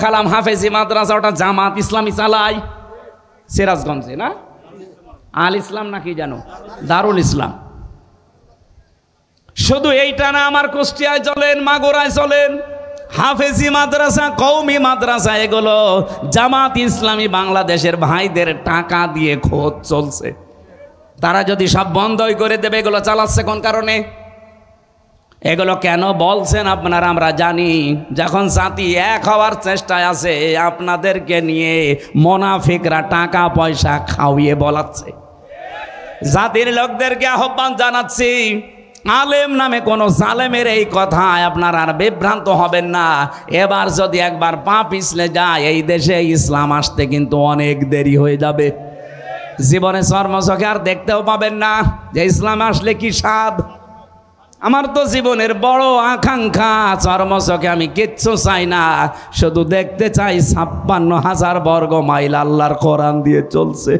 খালাম হাফেজি মাদ্রাসা, ওটা জামাত ইসলামী চালায় সিরাজগঞ্জে, না আল ইসলাম নাকি জানো, দারুল ইসলাম। শুধু এইটা না, আমার কুষ্টিয়ায় চলেন, মাগুরায় চলেন, হাফেজি মাদ্রাসা, কওমি মাদ্রাসা, এগুলো জামাত ইসলামী বাংলাদেশের ভাইদের টাকা দিয়ে খোঁজ চলছে। তারা যদি সব বন্ধই করে দেবে, এগুলো চালাচ্ছে কোন কারণে? এগুলো কেন বলছেন আপনারা আমরা জানি। যখন জাতি এক হওয়ার চেষ্টায় আছে, আপনাদেরকে নিয়ে মুনাফিকরা টাকা পয়সা খাওয়িয়ে বলাচ্ছে। জাতির লোকদেরকে আহ্বান জানাচ্ছি, আলেম নামে কোন জালেমের এই কথায় আপনারা আর বিভ্রান্ত হবেন না। এবার যদি একবার পা পিছলে যায়, এই দেশে ইসলাম আসতে কিন্তু অনেক দেরি হয়ে যাবে। জীবনে চর্মচোখে আর দেখতেও পাবেন না যে ইসলাম আসলে কি স্বাদ। আমার তো জীবনের বড় আকাঙ্ক্ষা, চর্মচোখে আমি কিচ্ছু চাই না, শুধু দেখতে চাই ৫৬,০০০ বর্গ মাইল আল্লাহর কোরআন দিয়ে চলছে।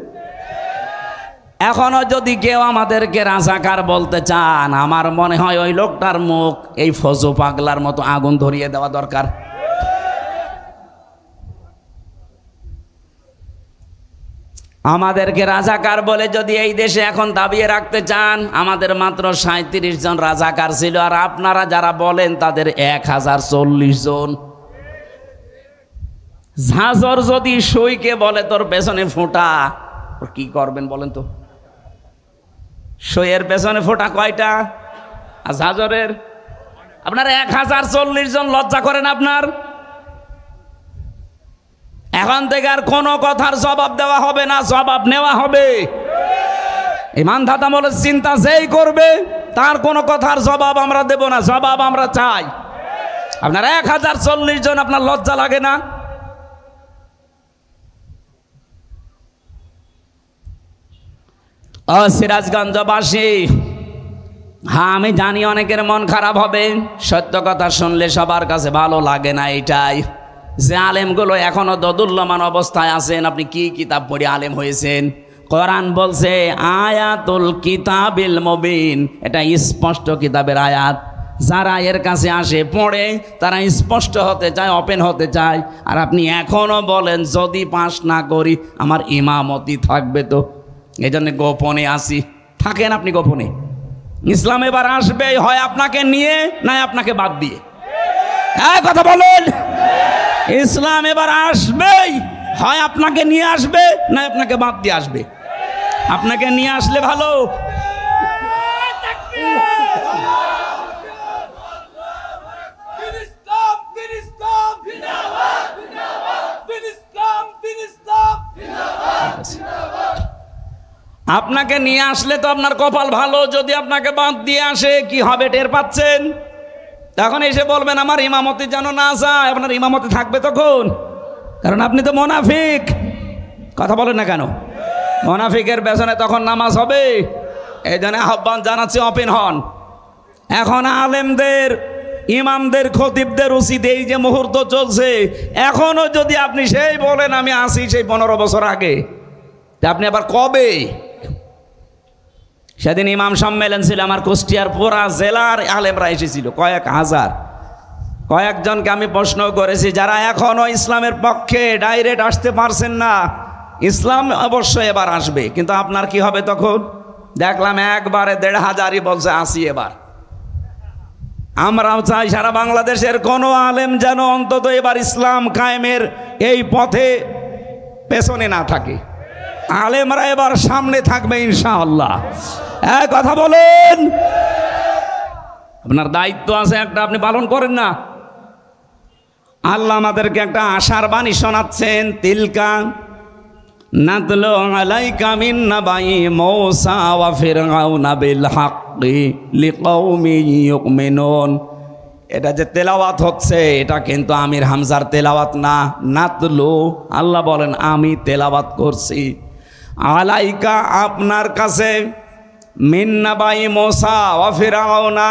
এখনো যদি কেউ আমাদেরকে রাজাকার বলতে চান, আমার মনে হয় ওই লোকটার মুখ এই ফজু পাগলার মতো আগুন ধরিয়ে দেওয়া দরকার। আমাদেরকে রাজাকার বলে যদি এই দেশে এখন দাবিয়ে রাখতে চান, আমাদের মাত্র ৩৭ জন রাজাকার ছিল, আর আপনারা যারা বলেন তাদের ১০৪০ জন। ঝাঁঝর যদি সইকে বলে তোর পেছনে ফোঁটা, কি করবেন বলেন তো? সইয়ের পেছনে ফোঁটা কয়টা? আর ঝাঁঝরের আপনার ১০৪০ জন। লজ্জা করেন আপনার? এখন থেকে আর কোনো কথার জবাব দেওয়া হবে না, জবাব নেওয়া হবে। ইমানদাতা বলে চিন্তা যেই করবে তার কোনো কথার জবাব আমরা দেব না, জবাব আমরা চাই। আপনার ১০৪০ জন, আপনার লজ্জা লাগে না? ও সিরাজগঞ্জবাসী, হ্যাঁ আমি জানি অনেকের মন খারাপ হবে, সত্য কথা শুনলে সবার কাছে ভালো লাগে না। এটাই যে আলেমগুলো এখনো দোদুল্যমান অবস্থায় আছেন। আপনি কি কিতাব পড়ে আলেম হয়েছেন? কোরআন বলছে আয়াতুল কিতাবিল মুবিন, এটা স্পষ্ট কিতাবের আয়াত। যারা এর কাছে আসে পড়ে, তারা স্পষ্ট হতে চায়, ওপেন হতে চায়। আর আপনি এখনো বলেন যদি পাস না করি আমার ইমামতি থাকবে। তো এই জন্য গোপনে আসি। থাকেন আপনি গোপনে। ইসলাম এবার আসবে, হয় আপনাকে নিয়ে নয় আপনাকে বাদ দিয়ে। হ্যাঁ কথা বলেন, ইসলাম এবার আসবেই, হয় আপনাকে নিয়ে আসবে না আপনাকে বাদ দিয়ে আসবে। আপনাকে নিয়ে আসলে ভালো। আপনাকে নিয়ে আসলে তো আপনার কপাল ভালো, যদি আপনাকে বাদ দিয়ে আসে কি হবে টের পাচ্ছেন? তখন এসে বলবেন আমার ইমামতি যেন না যায়। আপনার ইমামতি থাকবে তখন, কারণ আপনি তো মুনাফিক। কথা বলেন না কেন? মুনাফিকের পেছনে তখন নামাজ হবে। এই জন্য আহ্বান জানাচ্ছি, ওপেন হন। এখন আলেমদের, ইমামদের, খতিবদের উচিত, এই যে মুহূর্ত চলছে, এখনো যদি আপনি সেই বলেন আমি আসি সেই ১৫ বছর আগে, তা আপনি আবার কবে? সেদিন ইমাম সম্মেলন ছিল, আমার কুষ্টিয়ার পুরা জেলার আলেমরা এসেছিল, কয়েক হাজার। কয়েকজনকে আমি প্রশ্ন করেছি, যারা এখনো ইসলামের পক্ষে ডাইরেক্ট আসতে পারছেন না, ইসলাম অবশ্যই এবার আসবে, কিন্তু আপনার কি হবে তখন? দেখলাম একবারে ১৫০০ই বলছে আসি এবার। আমরাও চাই সারা বাংলাদেশের কোনো আলেম যেন অন্তত এবার ইসলাম কায়েমের এই পথে পেছনে না থাকে। আলেমরা এবার সামনে থাকবে ইনশাআল্লাহ। কথা বলেন। আপনার দায়িত্ব আছে একটা, আপনি পালন করেন না। আল্লাহ আমাদেরকে একটা আশার বাণী শোনাচ্ছেন, তিলকা নাতলু আলাইকা মিন নাবাই মূসা ওয়া ফিরআউনা বিল হাক্কি লিকাউমিন ইউমিনুন। এটা যে তেলাওয়াত হচ্ছে, এটা কিন্তু আমির হামজার তেলাওয়াত না, নাতলু। আল্লাহ বলেন আমি তেলাওয়াত করছি। আলাইকা আপনার কাছে, মিন নাবাই মূসা ওয়া ফিরআউনা,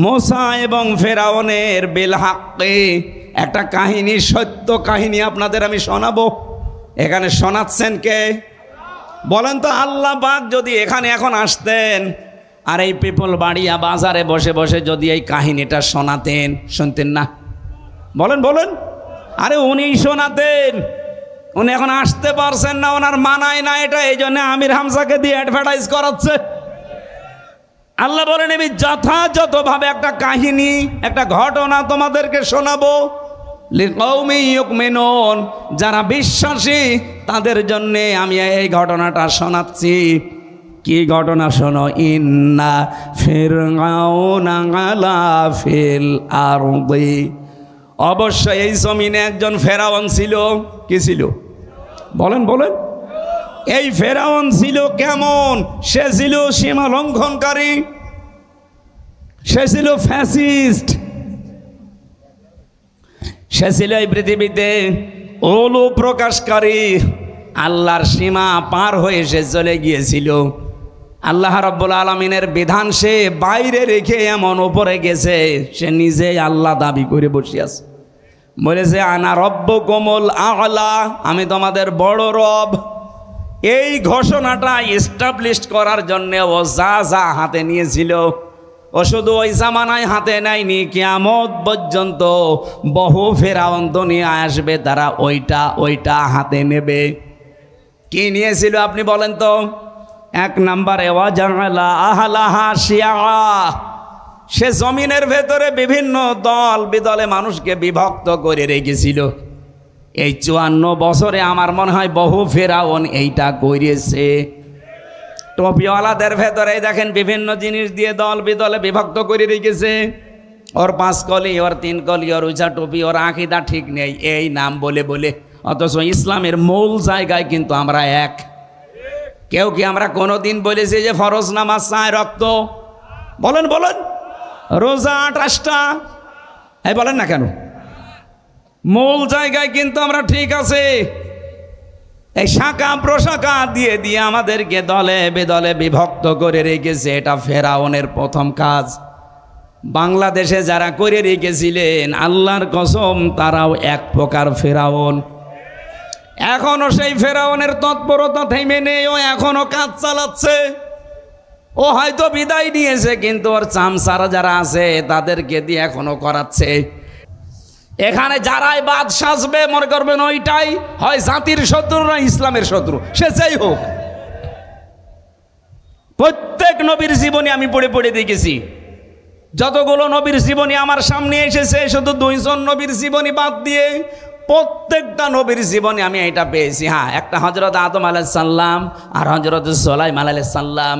মূসা এবং ফেরাউনের বিল হাক্কি, একটা কাহিনী, সত্য কাহিনী আপনাদের আমি শোনাবো। এখানে শোনাচ্ছেন কে বলেন তো? আল্লাহ পাক যদি এখানে এখন আসতেন, আর এই পিপল বাড়িয়া বাজারে বসে বসে যদি এই কাহিনীটা শোনাতেন, শুনতেন না? বলেন বলেন। আরে উনি শোনাতেন, উনি এখন আসতে পারছেন না, ওনার মানায় না এটা, এই জন্য আমির হামজাকে দিয়ে অ্যাডভার্টাইজ করাচ্ছে। আল্লাহ বলেন আমি যথাযথভাবে একটা কাহিনী, একটা ঘটনা তোমাদেরকে শোনাবো, লিকাউমি ইউমিনুন, যারা বিশ্বাসী তাদের জন্যে আমি এই ঘটনাটা শোনাচ্ছি। কি ঘটনা শোনো? ইন্না ফিরআউনা আলা ফিল আরদি, অবশ্যই এই জমিনে একজন ফেরাউন ছিল। কি ছিল? বলেন বলেন। এই ফেরাউন ছিল কেমন? সে ছিল সীমা লঙ্ঘনকারী, সে ছিল ফ্যাসিস্ট, সে ছিল এই পৃথিবীতে ওলু প্রকাশকারী। আল্লাহর সীমা পার হয়ে সে চলে গিয়েছিল। আল্লাহ রাব্বুল আলামিনের বিধান সে বাইরে রেখে এমন উপরে গেছে, সে নিজে আল্লাহ দাবি করে বসে আছে। বলেছে আনা রব্বুকুমুল আ'লা, আমি তোমাদের বড় রব। এই ঘোষণাটা এস্টাবলিশ করার জন্য ও যা যা হাতে নিয়েছিল, ও শুধু ওই জামানায় হাতে নেয়নি, কিয়ামত পর্যন্ত বহু ফেরাউন দুনিয়া আসবে, তারা ওইটা হাতে নেবে। কি নিয়েছিল আপনি বলেন তো? এক নম্বরে ওয়াজাআলা আহলাহা শিয়া, সে জমিনের ভেতরে বিভিন্ন দল বিদলে মানুষকে বিভক্ত করে রেখেছিল। এই 54 বছরে আমার মনে হয় বহু ফেরাউন এইটা করেছে। টপিওয়ালাদের ভেতরে দেখেন বিভিন্ন জিনিস দিয়ে দল বিদলে বিভক্ত করে রেখেছে। ওর 5 কলি, ওর 3 কলি, ওর উঁচা টুপি, ওর আকিদা ঠিক নেই, এই নাম বলে বলে। অথচ ইসলামের মূল জায়গায় কিন্তু আমরা এক। কেউ কি আমরা কোনোদিন বলেছি যে ফরজ নামাজ 4 ওয়াক্ত? বলেন বলেন। রোজা 28টা, এই বলেন না কেন? মূল জায়গায় কিন্তু আমরা ঠিক আছে। এই শাখা প্রশাখা দিয়ে দিয়ে আমাদেরকে দলে বেদলে বিভক্ত করে রেখেছে। এটা ফেরাউনের প্রথম কাজ। বাংলাদেশে যারা করে রেখেছিলেন, আল্লাহর কসম তারাও এক প্রকার ফেরাউন। এখনো সেই ফেরাউনের তৎপরতা থেমে নেই, ও এখনো কাজ চালাচ্ছে। ও হয়তো বিদায় নিয়েছে, কিন্তু ওর চামচারা যারা আছে তাদেরকে দিয়ে এখনো করাচ্ছে। এখানে যারাই বাদ সাজবে মনে করবেন ওইটাই হয় জাতির শত্রু না ইসলামের শত্রু, সে যাই হোক। প্রত্যেক নবীর জীবনী আমি পড়ে পড়ে দেখেছি। যতগুলো নবীর জীবনী আমার সামনে এসেছে, শুধু 2 জন নবীর জীবনী বাদ দিয়ে প্রত্যেকটা নবীর জীবনী আমি এটা পেয়েছি। হ্যাঁ, একটা হযরত আদম আলাইহিস সালাম আর হযরত সুলাইমান আলাইহিস সালাম,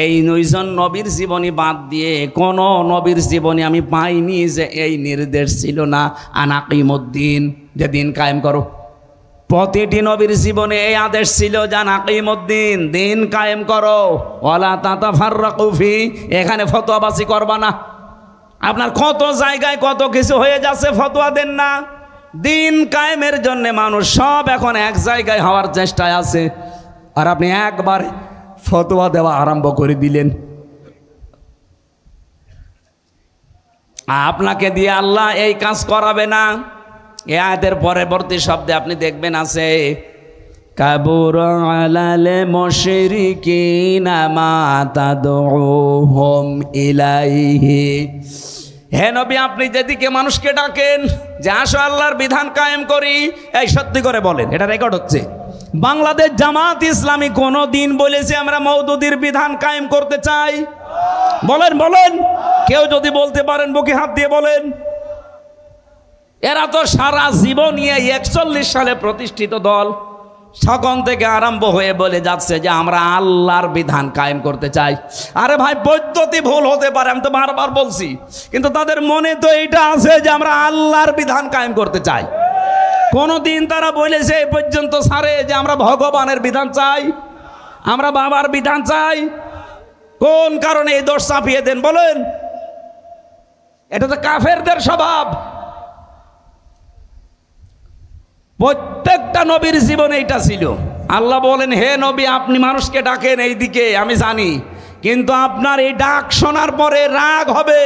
এই 2 জন নবীর জীবনী বাদ দিয়ে কোন নবীর জীবনী আমি পাইনি যে এই নির্দেশ ছিল না আনাকিমুদ্দিন, যে দিন কায়েম করো। প্রতিটি নবীর জীবনে এই আদেশ ছিল যে আনাকিমুদ্দিন, দিন কায়েম করো, ওয়ালা তাতাফাররাকু ফি, এখানে ফতোয়াবাজি করবা না। আপনার কত জায়গায় কত কিছু হয়ে যাচ্ছে, ফতোয়া দেন না। দিন কায়েমের জন্য মানুষ সব এখন এক জায়গায় হওয়ার চেষ্টায় আছে, আর আপনি একবার ফতোয়া দেওয়া আরম্ভ করে দিলেন। আপনাকে দিয়ে আল্লাহ এই কাজ করাবে না। এই আয়াতের পরবর্তী শব্দে আপনি দেখবেন আছে কাবুরা আলাল মুশরিকিনা মা তাদউহুম ইলাইহি। হে নবী, আপনি যেদিকে মানুষকে ডাকেন যে আসো আল্লাহর বিধান কায়েম করি, এই সত্যি করে বলেন, এটা রেকর্ড হচ্ছে। বাংলাদেশ জামাত ইসলামী কোনো দিন বলেছে আমরা মওদুদির বিধান কায়েম করতে চাই? বলেন বলেন। কেউ যদি বলতে পারেন বুকে হাত দিয়ে বলেন। এরা তো সারা জীবন নিয়ে 41 সালে প্রতিষ্ঠিত দল, তখন থেকে আরম্ভ হয়ে বলে যাচ্ছে যে আমরা আল্লাহর বিধান কায়েম করতে চাই। আরে ভাই, পদ্ধতি ভুল হতে পারে, আমি তো বারবার বলছি, কিন্তু তাদের মনে তো এইটা আছে যে আমরা আল্লাহর বিধান কায়েম করতে চাই। কোনদিন তারা বলেছে এই পর্যন্ত সারে যে আমরা ভগবানের বিধান চাই, আমরা বাবার বিধান চাই? কোন কারণে এই দোষ চাপিয়ে দেন বলেন? এটা তো কাফেরদের স্বভাব। প্রত্যেকটা নবীর জীবনে এটা ছিল। আল্লাহ বলেন, হে নবী, আপনি মানুষকে ডাকেন এই দিকে, আমি জানি, কিন্তু আপনার এই ডাক শোনার পরে রাগ হবে,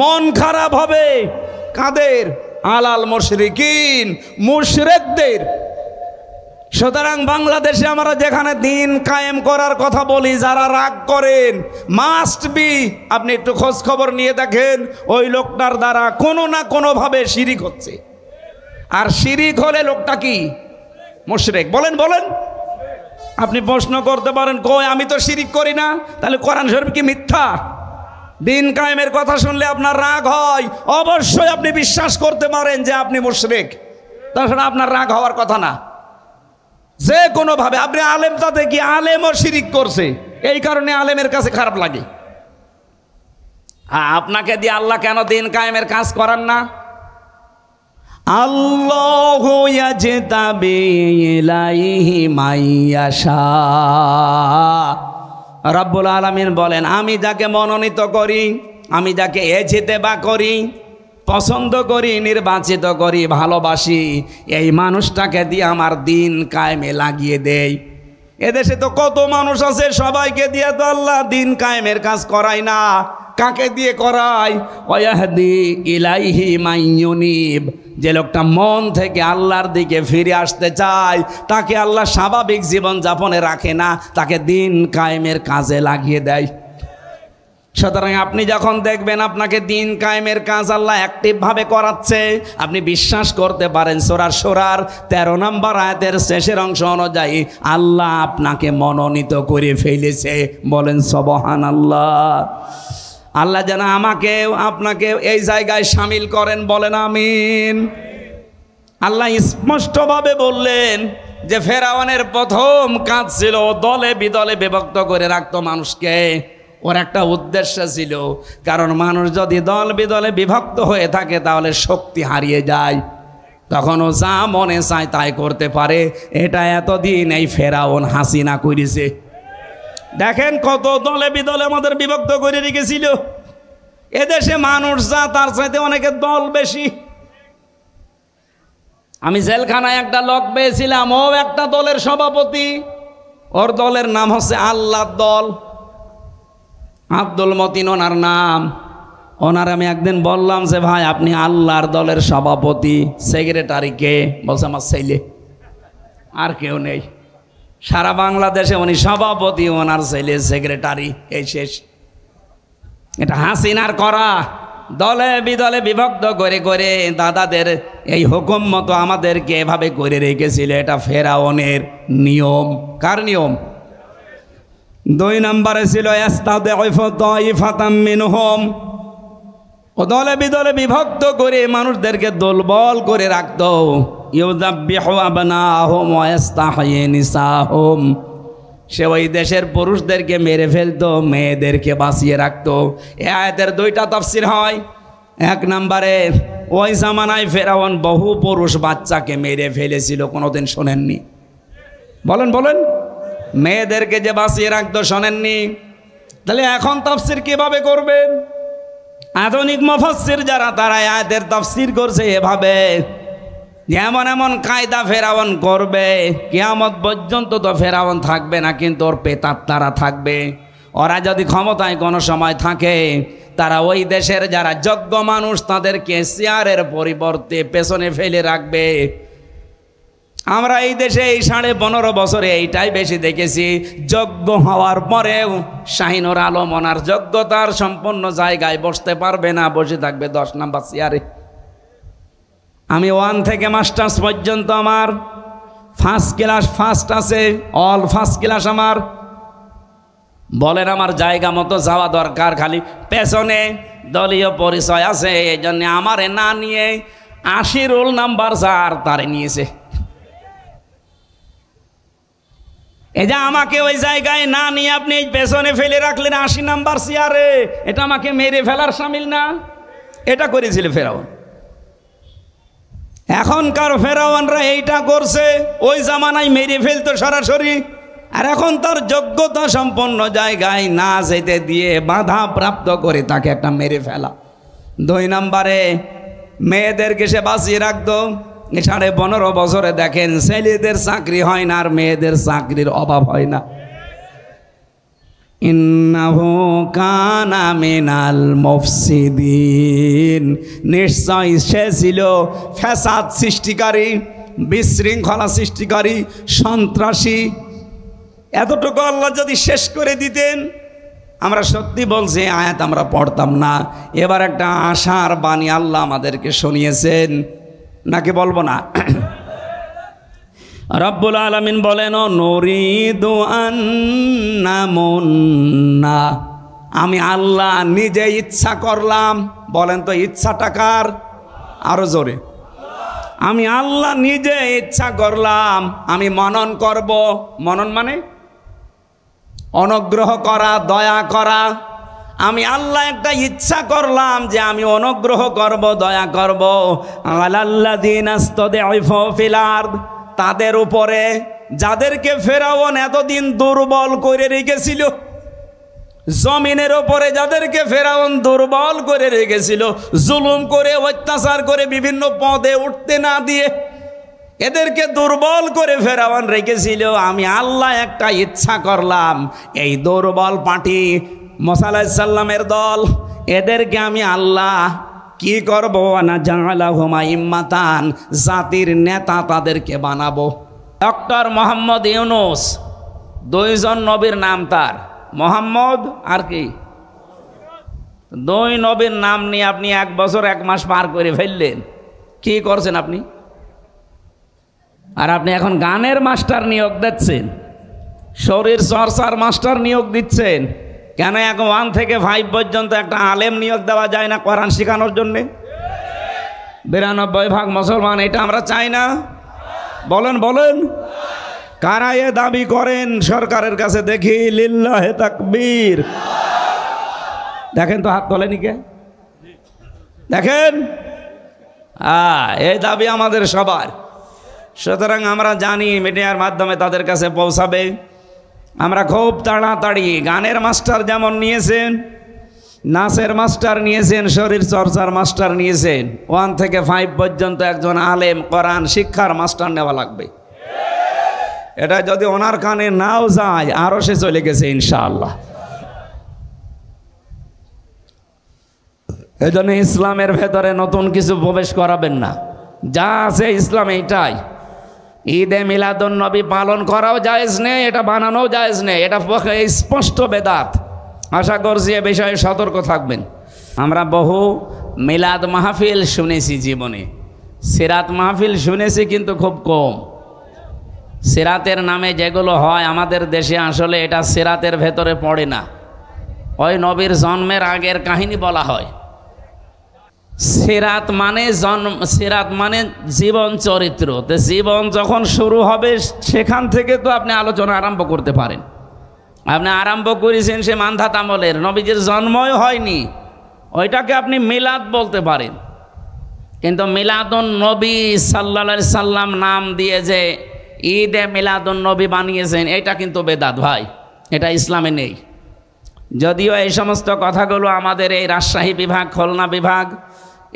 মন খারাপ হবে। কাদের? আলাল মুশরিকিন, মুশরিকদের। সুতরাং বাংলাদেশে আমরা যেখানে দিন কায়েম করার কথা বলি, যারা রাগ করেন মাস্ট বি, আপনি একটু খোঁজ খবর নিয়ে দেখেন ওই লোকটার দ্বারা কোনো না কোনোভাবে শিরিক হচ্ছে। আর শিরিক হলে লোকটা কি? মুশরিক। বলেন বলেন। আপনি প্রশ্ন করতে পারেন, কই আমি তো শিরিক করি না, তাহলে কোরআন শরীফ কি মিথ্যা? দিন কায়েমের কথা শুনলে আপনার রাগ হয়, অবশ্যই আপনি বিশ্বাস করতে পারেন যে আপনি মুশরিক, তাছাড়া আপনার রাগ হওয়ার কথা না। যে কোনোভাবে আপনি আলেম, তাতে কি আলেমও শিরিক করছে, এই কারণে আলেমের কাছে খারাপ লাগে। আপনাকে দিয়ে আল্লাহ কেন দিন কায়েমের কাজ করান না? আল্লাহু ইয়াজতাবি ইলাইহি মাইয়াশা, রব্বুল আলামিন বলেন, আমি যাকে মনোনীত করি, আমি যাকে ইজতেবা করি, পছন্দ করি, নির্বাচিত করি, ভালোবাসি, এই মানুষটাকে দিয়ে আমার দিন কায়েমে লাগিয়ে দেই। এদেশে তো কত মানুষ আছে, সবাইকে দিয়ে তো আল্লাহ দিন কায়েমের কাজ করায় না। কাকে দিয়ে করায়? ওয়াহদি ইলাইহি মাইয়ুনিব, যে লোকটা মন থেকে আল্লাহর দিকে ফিরে আসতে চায়, তাকে আল্লাহ স্বাভাবিক জীবন যাপনে রাখে না, তাকে দিন কায়েমের কাজে লাগিয়ে দেয়। সুতরাং আপনি যখন দেখবেন আপনাকে দিন কায়েমের কাজ আল্লাহ অ্যাক্টিভভাবে করাচ্ছে, আপনি বিশ্বাস করতে পারেন সূরা শুরার 13 নম্বর আয়াতের শেষের অংশ অনুযায়ী আল্লাহ আপনাকে মনোনীত করে ফেলেছে। বলেন সুবহানাল্লাহ। আল্লাহ যেন আমাকে আপনাকে এই জায়গায় শামিল করেন, বলেন আমিন। আল্লাহ স্পষ্টভাবে বললেন যে ফেরাউনের প্রথম কাজ ছিল দলে বিদলে বিভক্ত করে রাখতো মানুষকে। ওর একটা উদ্দেশ্য ছিল, কারণ মানুষ যদি দল বিদলে বিভক্ত হয়ে থাকে তাহলে শক্তি হারিয়ে যায়, তখন ও যা মনে চায় তাই করতে পারে। এটা এতদিন এই ফেরাউন হাসিনা করেছে। দেখেন কত দলে বিদলে আমাদের বিভক্ত করে রেখেছিল। এদেশে মানুষ যা, তার চাইতে অনেকের দল বেশি। আমি জেলখানায় একটা লোক পেয়েছিলাম, ও একটা দলের সভাপতি, ওর দলের নাম হচ্ছে আল্লাহর দল, আব্দুল মতিন ওনার নাম। ওনার আমি একদিন বললাম যে ভাই আপনি আল্লাহর দলের সভাপতি, সেক্রেটারি কে? বলছে আমার ছেলে, আর কেউ নেই। সারা বাংলাদেশে উনি সভাপতি, ওনার ছেলে সেক্রেটারি, এই শেষ। এটা হাসিনার করা, দলে বিদলে বিভক্ত করে করে দাদাদের এই হুকুম মতো আমাদেরকে এভাবে করে রেখেছিল। এটা ফেরাউনের নিয়ম। কার নিয়ম? 2 নম্বরে ছিল ইস্তাদঈফু তাইফাতাম মিনহুম, ও দলে বিদলে বিভক্ত করে মানুষদেরকে দুর্বল করে রাখতো। ইউযাব্বিহু আবনাহুম ওয়া ইস্তাহয়ি নিসাহুম, সে ওই দেশের পুরুষদেরকে মেরে ফেলতো, মেয়েদেরকে বাঁচিয়ে রাখতো। এ আয়াতের 2টা তাফসীর হয়। 1 নম্বরে ওই জামানায় ফেরাউন বহু পুরুষ বাচ্চাকে মেরে ফেলেছিল, কোনোদিন শোনেননি? বলেন বলেন। মেয়েদেরকে যে বাঁচিয়ে রাখতো, শোনেননি? তাহলে এখন তাফসীর কিভাবে করবেন? আধুনিক মুফাসসির যারা, তারা আয়াতের তাফসীর করছে এভাবে, যেমন এমন কায়দা ফেরাউন করবে, কিয়ামত পর্যন্ত তো ফেরাউন থাকবে না, কিন্তু ওর পেতাত্তারা থাকবে। ওরা যদি ক্ষমতায় কোনো সময় থাকে, তারা ওই দেশের যারা যোগ্য মানুষ তাদেরকে চেয়ারের পরিবর্তে পেছনে ফেলে রাখবে। আমরা এই দেশে এই 15.5 বছরে এইটাই বেশি দেখেছি। যোগ্য হওয়ার পরেও শাহিনুর আলম ওনার যোগ্যতার সম্পন্ন জায়গায় বসতে পারবে না, বসে থাকবে 10 নম্বর চেয়ারে। আমি 1 থেকে মাস্টার্স পর্যন্ত আমার ফার্স্ট ক্লাস ফার্স্ট আছে, অল ফার্স্ট ক্লাস আমার। বলেন আমার জায়গা মতো যাওয়া দরকার, খালি পেছনে দলীয় পরিচয় আছে, এই জন্য আমারে না নিয়ে 80 রোল নাম্বার যার তারে নিয়েছে। এই যে আমাকে ওই জায়গায় না নিয়ে আপনি পেছনে ফেলে রাখলেন 80 নাম্বার চেয়ারে, এটা আমাকে মেরে ফেলার শামিল না? এটা করেছিল ফেরাউন। এখনকার ফেরাউনরা এইটা করছে, ওই জামানায় মেরে ফেলতো সরাসরি, আর এখন তার যোগ্যতা সম্পন্ন জায়গায় না যেতে দিয়ে বাধা প্রাপ্ত করে তাকে একটা মেরে ফেলা। 2 নম্বরে মেয়েদেরকে সে বাঁচিয়ে রাখতো। 15.5 বছরে দেখেন ছেলেদের চাকরি হয় না আর মেয়েদের চাকরির অভাব হয় না। ইন্নাহু কানা মিনাল মুফসিদিন, নিশ্চয় সে ছিল ফ্যাসাদ সৃষ্টিকারী, বিশৃঙ্খলা সৃষ্টিকারী, সন্ত্রাসী। এতটুকু আল্লাহ যদি শেষ করে দিতেন, আমরা সত্যি বলছি আয়াত আমরা পড়তাম না। এবার একটা আশার বাণী আল্লাহ আমাদেরকে শুনিয়েছেন। নাকি বলবো না? রব্বুল আলামিন বলেন নুরিদু আন্নামুন্না, আমি আল্লাহ নিজে ইচ্ছা করলাম। বলেন তো ইচ্ছাটা কার? আরো জোরে। আমি আল্লাহ নিজে ইচ্ছা করলাম আমি মনন করব। মনন মানে অনুগ্রহ করা, দয়া করা। আমি আল্লাহ একটা ইচ্ছা করলাম যে আমি অনুগ্রহ করব, দয়া করব আলাল্লাযিনা ইসতাদঈফু ফিল আরদ, তাদের উপরে যাদেরকে ফেরাউন এতদিন দুর্বল করে রেখেছিল। জমিনের উপরে যাদেরকে ফেরাউন দুর্বল করে রেখেছিল, জুলুম করে, অত্যাচার করে, বিভিন্ন পদে উঠতে না দিয়ে এদেরকে দুর্বল করে ফেরাউন রেখেছিল। আমি আল্লাহ একটা ইচ্ছা করলাম এই দুর্বল পার্টি মুসা আলাইহিস সালামের দল, এদেরকে আমি আল্লাহ কি করব না জাআলাহুম আইম্মাতান, জাতির নেতা তাদেরকে বানাবো। ডক্টর মোহাম্মদ ইউনূস, দুইজন নবীর নাম তার, মোহাম্মদ আর কি, দুই নবীর নাম নিয়ে আপনি 1 বছর 1 মাস পার করে ফেললেন। কি করছেন আপনি? আর আপনি এখন গানের মাস্টার নিয়োগ দিচ্ছেন, শরীর চর্চার মাস্টার নিয়োগ দিচ্ছেন। কেন এখন 1 থেকে 5 পর্যন্ত একটা আলেম নিয়োগ দেওয়া যায় না কোরআন শেখানোর জন্যে? 92% মুসলমান এটা আমরা চাই না। বলেন বলেন, কারা এ দাবি করেন সরকারের কাছে? দেখি লিল্লাহে তাকবীর। দেখেন তো, হাত তোলেনি কে? দেখেন, এই দাবি আমাদের সবার। সুতরাং আমরা জানি মিডিয়ার মাধ্যমে তাদের কাছে পৌঁছাবে। আমরা খুব তাড়াতাড়ি গানের মাস্টার যেমন নিয়েছেন, নাচের মাস্টার নিয়েছেন, শরীর চর্চার মাস্টার নিয়েছেন, 1 থেকে 5 পর্যন্ত একজন আলেম কোরআন শিক্ষার মাস্টার নেওয়া লাগবে। এটা যদি ওনার কানে নাও যায়, আরো সে চলে গেছে ইনশাআল্লাহ। এই জন্য ইসলামের ভেতরে নতুন কিছু প্রবেশ করাবেন না, যা আছে ইসলাম এইটাই। ঈদে মিলাদুন নবী পালন করাও জায়েজ নেই, এটা বানানোও জায়েজ নেই, এটা স্পষ্ট বেদাত। আশা করছি এ বিষয়ে সতর্ক থাকবেন। আমরা বহু মিলাদ মাহফিল শুনেছি জীবনে, সিরাত মাহফিল শুনেছি কিন্তু খুব কম। সিরাতের নামে যেগুলো হয় আমাদের দেশে, আসলে এটা সিরাতের ভেতরে পড়ে না। ওই নবীর জন্মের আগের কাহিনী বলা হয়। সিরাত মানে জীবন চরিত্র। তো জীবন যখন শুরু হবে সেখান থেকে তো আপনি আলোচনা আরম্ভ করতে পারেন। আপনি আরম্ভ করেছেন সে মান্ধাত আমলের, নবীজির জন্মই হয়নি, ওইটাকে আপনি মিলাদ বলতে পারেন। কিন্তু মিলাদুন নবী সাল্লাল্লাহু আলাইহি সাল্লাম নাম দিয়ে যে ঈদে মিলাদুন নবী বানিয়েছেন, এটা কিন্তু বেদাত ভাই, এটা ইসলামে নেই। যদিও এই সমস্ত কথাগুলো আমাদের এই রাজশাহী বিভাগ, খুলনা বিভাগ,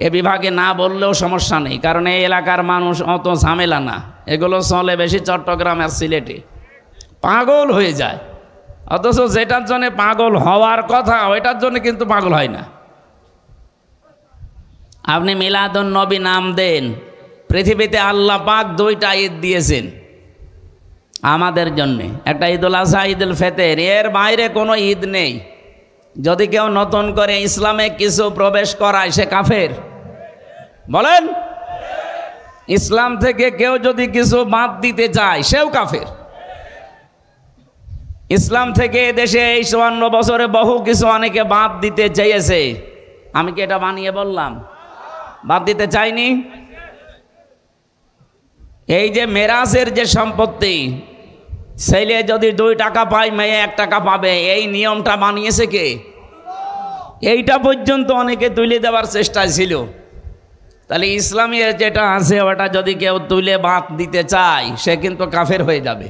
এ বিভাগে না বললেও সমস্যা নেই, কারণ এই এলাকার মানুষ অত ঝামেলা না। এগুলো চলে বেশি চট্টগ্রাম আর সিলেটে, পাগল হয়ে যায়। অথচ যেটার জন্য পাগল হওয়ার কথা ওইটার জন্য কিন্তু পাগল হয় না। আপনি মিলাদুন নবী নাম দেন। পৃথিবীতে আল্লাহ পাক 2টা ঈদ দিয়েছেন আমাদের জন্যে, একটা ঈদুল আজহা, ঈদুল ফিতর। এর বাইরে কোনো ঈদ নেই। যদি কেউ নতুন করে ইসলামে কিছু প্রবেশ করায় সে কাফের। বলেন, ইসলাম থেকে কেউ যদি কিছু বাদ দিতে চায় সেও কাফের। ইসলাম থেকে দেশে এই 54 বছরে বহু কিছু অনেকে বাদ দিতে চেয়েছে। আমি কি এটা বানিয়ে বললাম? বাদ দিতে চাইনি। এই যে মেরাজের যে সম্পত্তি, ছেলে যদি 2 টাকা পায়, মেয়ে 1 টাকা পাবে, এই নিয়মটা বানিয়েছে কে? এইটা পর্যন্ত অনেকে তুলে দেওয়ার চেষ্টা ছিল। তাহলে ইসলামের যেটা আছে ওটা যদি কেউ তুলে বাদ দিতে চায় সে কিন্তু কাফের হয়ে যাবে।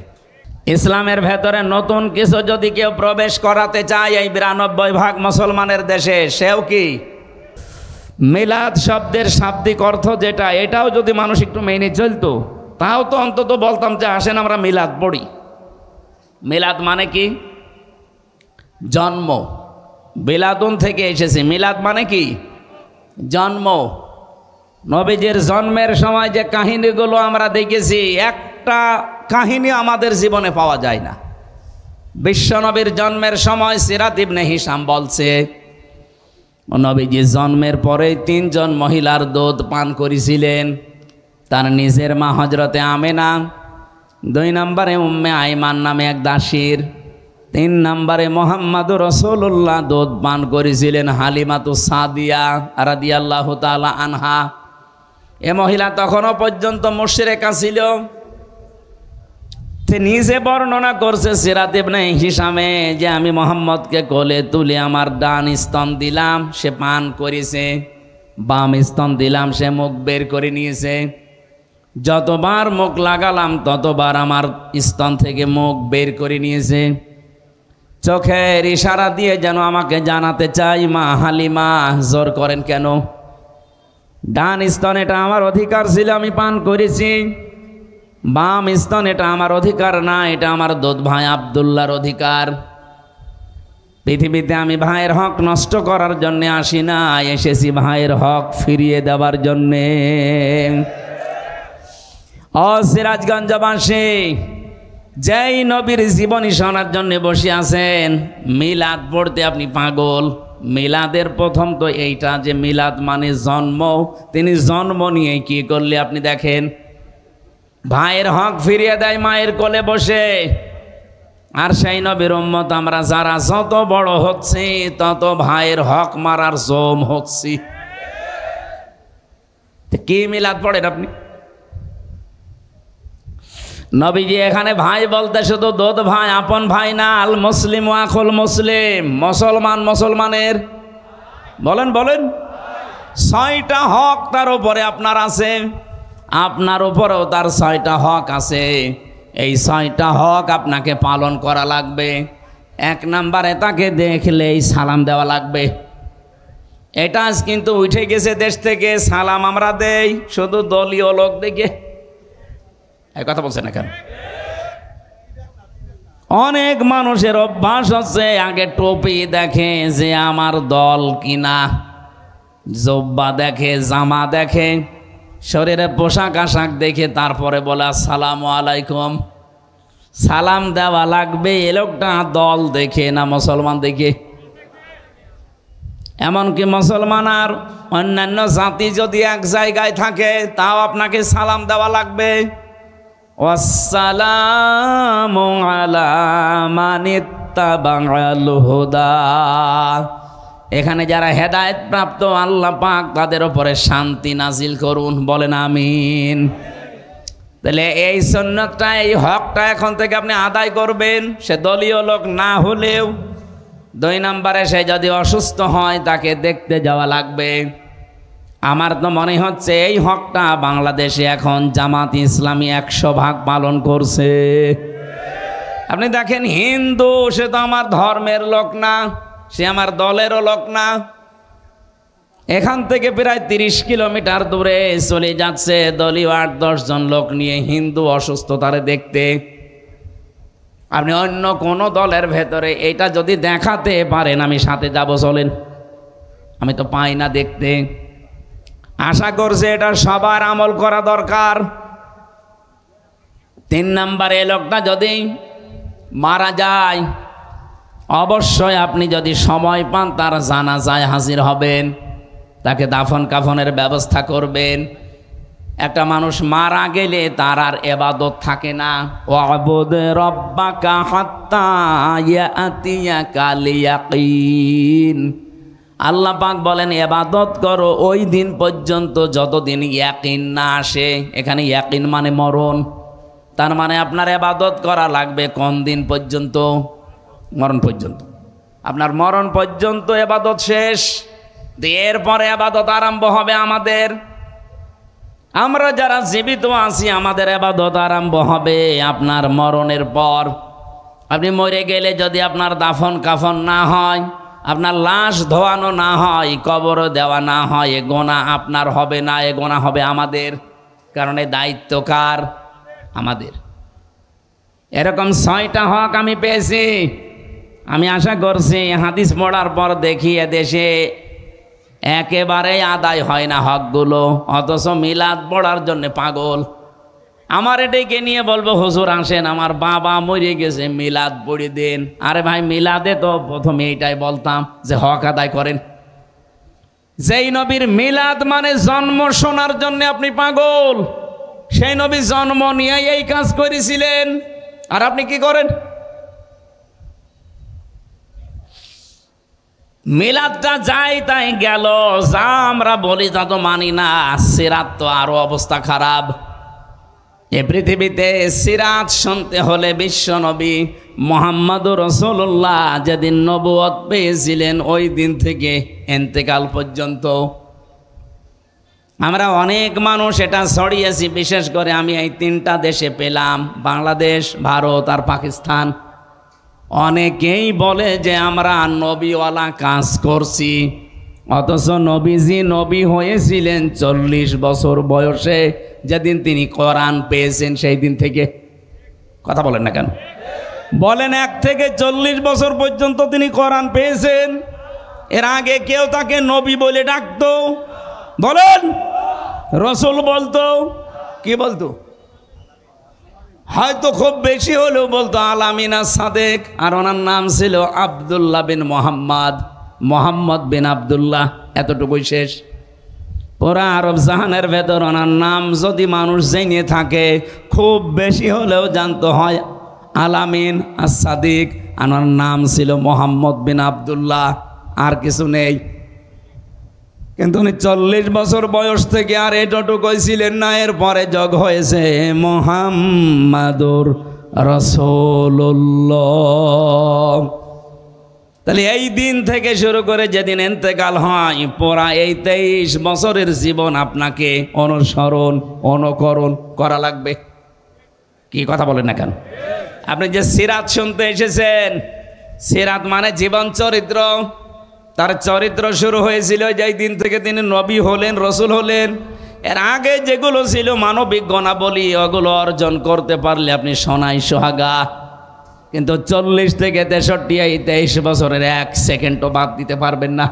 ইসলামের ভেতরে নতুন কিছু যদি কেউ প্রবেশ করাতে চায় এই 92% মুসলমানের দেশে, সেও কি মিলাদ শব্দের শাব্দিক অর্থ যেটা, এটাও যদি মানুষ একটু মেনে চলতো, তাও তো অন্তত বলতাম যে আসেন আমরা মিলাদ পড়ি। মিলাদ মানে কি? জন্ম। বিলাদুন থেকে এসেছে। মিলাদ মানে কি? জন্ম। নবীজির জন্মের সময় যে কাহিনীগুলো আমরা দেখেছি, একটা কাহিনী আমাদের জীবনে পাওয়া যায় না। বিশ্বনবীর জন্মের সময় সিরাত ইবনে হিশাম বলছে নবীজির জন্মের পরে 3 জন মহিলার দুধ পান করেছিলেন। তার নিজের মা হজরতে আমেনা, 2 নম্বরে উম্মে আইমান নামে এক দাসীর, 3 নম্বরে মুহাম্মাদুর রাসূলুল্লাহ দুধ পান করেছিলেন হালিমাতু সাদিয়া রাদিয়াল্লাহু তাআলা আনহা। এ মহিলা তখনও পর্যন্ত মুশরিকা ছিল। নিজে বর্ণনা করছে সিরাত ইবনে হিশামে যে আমি মোহাম্মদকে কোলে তুলে আমার ডান স্তন দিলাম, সে পান করেছে, বাম স্তন দিলাম, সে মুখ বের করে নিয়েছে। যতবার মুখ লাগালাম ততবার আমার স্তন থেকে মুখ বের করে নিয়েছে। চোখের ইশারা দিয়ে যেন আমাকে জানাতে চাই, মা হালিমা জোর করেন কেন? ডান স্তন এটা আমার অধিকার ছিল, আমি পান করেছি। বাম স্তন এটা আমার অধিকার না, এটা আমার দুধ ভাই আব্দুল্লাহর অধিকার। পৃথিবীতে আমি ভাইয়ের হক নষ্ট করার জন্যে আসি না, এসেছি ভাইয়ের হক ফিরিয়ে দেওয়ার জন্যে। ও সিরাজগঞ্জবাসী, যেই নবীর জীবনী শোনার জন্য বসে আছেন, মিলাদ পড়তে আপনি পাগল। মিলাদের প্রথম তো এইটা যে মিলাদ মানে জন্ম। তিনি জন্ম নিয়ে কি করলে আপনি দেখেন, ভাইয়ের হক ফিরিয়ে দেয় মায়ের কোলে বসে। আর সেই নবীর উম্মত আমরা যারা যত বড় হচ্ছি তত ভাইয়ের হক মারার জম হচ্ছি। কি মিলাদ পড়েন আপনি? নবীজি এখানে ভাই বলতে শুধু দুধ ভাই, আপন ভাই না। আল মুসলিম আখুল মুসলিম, মুসলমান মুসলমানের, বলেন বলেন, 6টা হক তার উপরে আপনার আছে, আপনার উপরেও তার 6টা হক আছে। এই 6টা হক আপনাকে পালন করা লাগবে। 1 নম্বরে তাকে দেখলেই সালাম দেওয়া লাগবে। এটা কিন্তু উঠে গেছে দেশ থেকে, সালাম আমরা দেই শুধু দলীয় লোক দেখে। এই কথা বলছেন না কেন? অনেক মানুষের অভ্যাস হচ্ছে আগে টুপি দেখে যে আমার দল কিনা, জব্বা দেখে, জামা দেখে, শরীরে পোশাক আশাক দেখে তারপরে বলে আসসালামু আলাইকুম। সালাম দেওয়া লাগবে এ লোকটা দল দেখে না মুসলমান দেখে। এমনকি মুসলমান আর অন্যান্য জাতি যদি এক জায়গায় থাকে তাও আপনাকে সালাম দেওয়া লাগবে। ওয়াসসালামু আলা মানিত্তাবা'আল হুদা। এখানে যারা হেদায়েত প্রাপ্ত আল্লাহ পাক তাদের উপরে শান্তি নাজিল করুন, বলেন আমিন। তাহলে এই সুন্নতটা, এই হকটা এখন থেকে আপনি আদায় করবেন, সে দলীয় লোক না হলেও। 2 নম্বরে সে যদি অসুস্থ হয় তাকে দেখতে যাওয়া লাগবে। আমার তো মনে হচ্ছে এই হকটা বাংলাদেশে এখন জামাত ইসলামী 100% পালন করছে। আপনি দেখেন, হিন্দু সে তো আমার ধর্মের লোক না, সে আমার দলেরও লোক না। এখান থেকে প্রায় 30 কিলোমিটার দূরে চলে যাচ্ছে দলীয় 8-10 জন লোক নিয়ে হিন্দু অসুস্থতারে দেখতে। আপনি অন্য কোনো দলের ভেতরে এটা যদি দেখাতে পারেন আমি সাথে যাব, চলেন। আমি তো পাই না দেখতে। আশা করছে এটা সবার আমল করা দরকার। 3 নম্বরে লোকটা যদি মারা যায়, অবশ্যই আপনি যদি সময় পান তার জানাজায় হাজির হবেন, তাকে দাফন কাফনের ব্যবস্থা করবেন। একটা মানুষ মারা গেলে তার আর ইবাদত থাকে না। ওয়াবুদ রাব্বাকা হাত্তা ইয়াতিয়াকাল ইয়াকিন। আল্লাহ পাক বলেন ইবাদত করো ওই দিন পর্যন্ত যতদিন ইয়াকিন না আসে। এখানে ইয়াকিন মানে মরণ। তার মানে আপনার ইবাদত করা লাগবে কোন দিন পর্যন্ত? মরণ পর্যন্ত। আপনার মরণ পর্যন্ত ইবাদত শেষ, এরপরে ইবাদত আরম্ভ হবে আমাদের। আমরা যারা জীবিত আছি আমাদের ইবাদত আরম্ভ হবে আপনার মরণের পর। আপনি মরে গেলে যদি আপনার দাফন কাফন না হয়, আপনার লাশ ধোয়ানো না হয়, কবর দেওয়া না হয়, এ গোনা আপনার হবে না, এ গোনা হবে আমাদের। কারণ এই দায়িত্ব কার? আমাদের। এরকম 6টা হক আমি পেয়েছি। আমি আশা করছি হাদিস পড়ার পর দেখি এদেশে একেবারেই আদায় হয় না হকগুলো, অথচ মিলাদ পড়ার জন্য পাগল। আমার এটাকে নিয়ে বলবো হুজুর আসেন আমার বাবা মরে গেছে মিলাদ পড়ে দেন। আরে ভাই, মিলাদে তো প্রথমে এইটাই বলতাম যে হক আদায় করেন। যেই নবীর মিলাদ মানে জন্ম শোনার জন্য আপনি পাগল, সেই নবী জন্ম নিয়ে এই কাজ করেছিলেন, আর আপনি কি করেন? মিলাদটা যাই তাই গেল, যা আমরা বলি তা তো মানি না। সিরাত তো আরো অবস্থা খারাপ। এ পৃথিবীতে সিরাত শুনতে হলে বিশ্ব নবী মুহাম্মদুর রাসূলুল্লাহ যেদিন নবুয়ত পেয়েছিলেন ওই দিন থেকে ইন্তেকাল পর্যন্ত আমরা অনেক মানুষ এটা ছড়িয়েছি। বিশেষ করে আমি এই তিনটা দেশে পেলাম, বাংলাদেশ, ভারত আর পাকিস্তান। অনেকেই বলে যে আমরা নবীওয়ালা কাজ করছি, অথচ নবীজি নবী হয়েছিলেন 40 বছর বয়সে, যেদিন তিনি কোরআন পেয়েছেন সেই দিন থেকে। কথা বলেন না কেন? বলেন 1 থেকে 40 বছর পর্যন্ত তিনি কোরআন পেয়েছেন। এর আগে কেউ তাকে নবী বলে ডাকতো? বলেন। রসুল বলতো? কি বলতো? হয়তো খুব বেশি হলেও বলতো আল-আমিন আস-সাদেক, আর ওনার নাম ছিল আব্দুল্লাহ বিন মোহাম্মদ, মোহাম্মদ বিন আব্দুল্লাহ, এতটুকুই শেষ। পুরা আরব জাহানের ভেতর ওনার নাম যদি মানুষ জেনে থাকে, খুব বেশি হলেও জানতো হয় আল-আমিন আস-সাদেক, ওনার নাম ছিল মোহাম্মদ বিন আব্দুল্লাহ, আর কিছু নেই। কিন্তু উনি 40 বছর বয়স থেকে আর এতটুকুই ছিলেন না। এরপরে যোগ হয়েছে মুহাম্মাদুর রাসূলুল্লাহ। তাহলে এই দিন থেকে শুরু করে যেদিন ইন্তেকাল হয়, পুরা এই 23 বছরের জীবন আপনাকে অনুসরণ অনুকরণ করা লাগবে। কি কথা বলেন না কেন? আপনি যে সিরাত শুনতে এসেছেন, সিরাত মানে জীবন চরিত্র। তার চরিত্র শুরু হয়েছিল যেই দিন থেকে তিনি নবী হলেন, রসুল হলেন। এর আগে যেগুলো ছিল মানবিক গুণাবলী, ওগুলো অর্জন করতে পারলে আপনি সোনাই সোহাগা। কিন্তু 40 থেকে 63 এই 23 বছরের 1 সেকেন্ডও বাদ দিতে পারবেন না।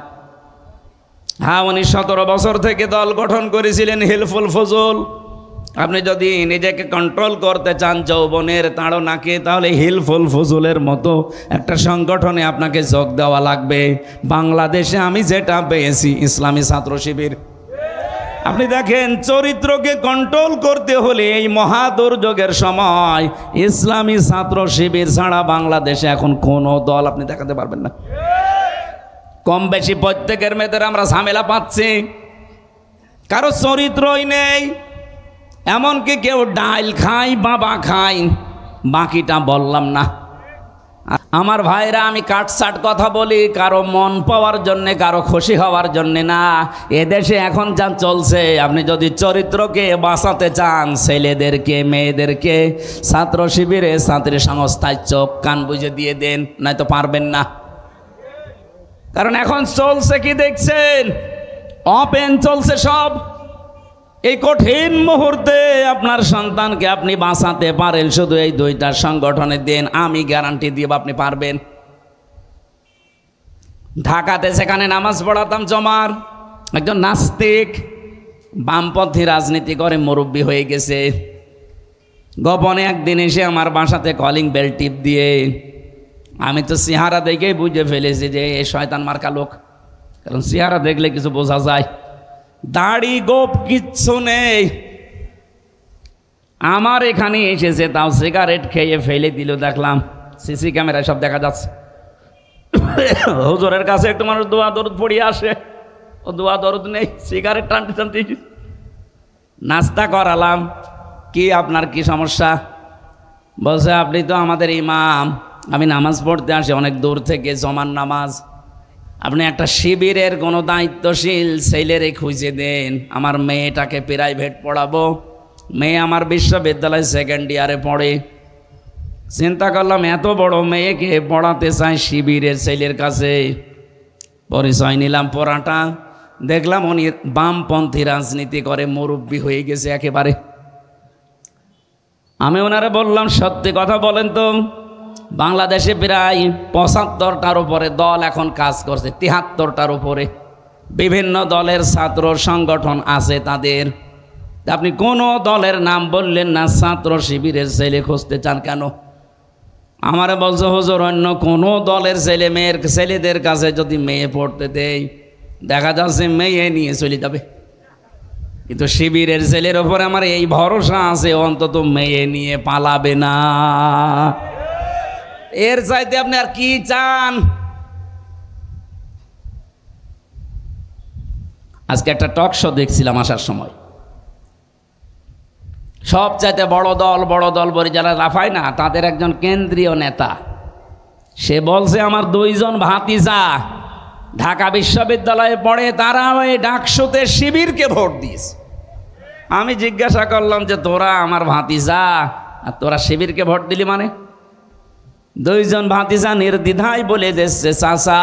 হ্যাঁ, উনি 17 বছর থেকে দল গঠন করেছিলেন হিলফুল ফজল। আপনি যদি নিজেকে কন্ট্রোল করতে চান যৌবনের তাড়নাকে, তাহলে হিলফুল ফজলের মতো একটা সংগঠনে আপনাকে যোগ দেওয়া লাগবে। বাংলাদেশে আমি যেটা পেয়েছি, ইসলামী ছাত্র শিবির। আপনি দেখেন, চরিত্রকে কন্ট্রোল করতে হলে এই মহা দুর্যোগের সময় ইসলামী ছাত্র শিবির ছাড়া বাংলাদেশে এখন কোনো দল আপনি দেখাতে পারবেন না। কম বেশি প্রত্যেকের মেয়েদের আমরা ঝামেলা পাচ্ছি, কারো চরিত্রই নেই। এমনকি কেউ ডাল খায়, বাবা খায়, বাকিটা বললাম না। আমার ভাইরা, আমি কাটসাট কথা বলি কারো মন পাওয়ার জন্যে, কারো খুশি হওয়ার জন্যে না। এদেশে এখন যা চলছে, আপনি যদি চরিত্রকে বাঁচাতে চান, ছেলেদেরকে মেয়েদেরকে ছাত্র শিবিরে ছাত্রী সংস্থায় চোখ কান বুঝে দিয়ে দেন, নয়তো পারবেন না। কারণ এখন চলছে কি দেখছেন? ওপেন চলছে সব। এই কঠিন মুহূর্তে আপনার সন্তানকে আপনি বাঁচাতে পারেন শুধু এই 2টা সংগঠনে দেন, আমি গ্যারান্টি দিব আপনি পারবেন। ঢাকাতে সেখানে নামাজ পড়াতাম জমার, একজন নাস্তিক বামপন্থী রাজনীতি করে মুরব্বী হয়ে গেছে। গোপনে একদিন এসে আমার বাসাতে কলিং বেল টিপ দিয়ে, আমি তো চেহারা দেখেই বুঝে ফেলেছি যে এ শয়তান মার্কা লোক, কারণ চেহারা দেখলে কিছু বোঝা যায়। দাড়ি গোপ কিচ্ছু নেই। আমার এখানে এসেছে, তাও সিগারেট খেয়ে ফেলে দিল, দেখলাম সিসি ক্যামেরায় সব দেখা যাচ্ছে। হুজুরের কাছে একটু মানুষ দোয়া দরুদ পড়িয়ে আসে, ও দোয়া দরুদ নেই, সিগারেট টানতে টানতে। নাস্তা করালাম, কি আপনার কি সমস্যা? বলছে আপনি তো আমাদের ইমাম, আমি নামাজ পড়তে আসি অনেক দূর থেকে, জমান নামাজ। আপনি একটা শিবিরের কোনো দায়িত্বশীল ছেলেরে খুঁজে দেন, আমার মেয়েটাকে প্রাইভেট পড়াবো। মেয়ে আমার বিশ্ববিদ্যালয় 2nd ইয়ারে পড়ে। চিন্তা করলাম এত বড় মেয়েকে পড়াতে চাই শিবিরের ছেলের কাছে। পরিচয় নিলাম পড়াটা, দেখলাম উনি বামপন্থী রাজনীতি করে, মুরব্বী হয়ে গেছে একেবারে। আমি ওনারে বললাম, সত্যি কথা বলেন তো, বাংলাদেশে প্রায় 75টার উপরে দল এখন কাজ করছে, 73টার উপরে বিভিন্ন দলের ছাত্র সংগঠন আছে তাদের। আপনি কোন দলের নাম বললেন না, ছাত্র শিবিরের ছেলে খুঁজতে চান কেন? আমারে বলছে হুজুর, অন্য কোনো দলের ছেলে মেয়ের ছেলেদের কাছে যদি মেয়ে পড়তে দেয়, দেখা যাচ্ছে মেয়ে নিয়ে চলে যাবে। কিন্তু শিবিরের ছেলের ওপরে আমার এই ভরসা আছে, অন্তত মেয়ে নিয়ে পালাবে না। এর চাইতে আপনি আর কি চান? আজকে একটা টক শো দেখছিলাম আসার সময়, সবচাইতে বড় দল বলে যারা লাফায় না, তাদের একজন কেন্দ্রীয় নেতা, সে বলছে আমার 2 জন ভাতিজা ঢাকা বিশ্ববিদ্যালয়ে পড়ে, তারা ওই ডাকসুতে শিবিরকে ভোট দিয়েছে। আমি জিজ্ঞাসা করলাম যে তোরা আমার ভাতিজা আর তোরা শিবিরকে ভোট দিলি মানে? 2 জন ভাতিজা নির্দ্বিধায় বলে দিচ্ছে, চাচা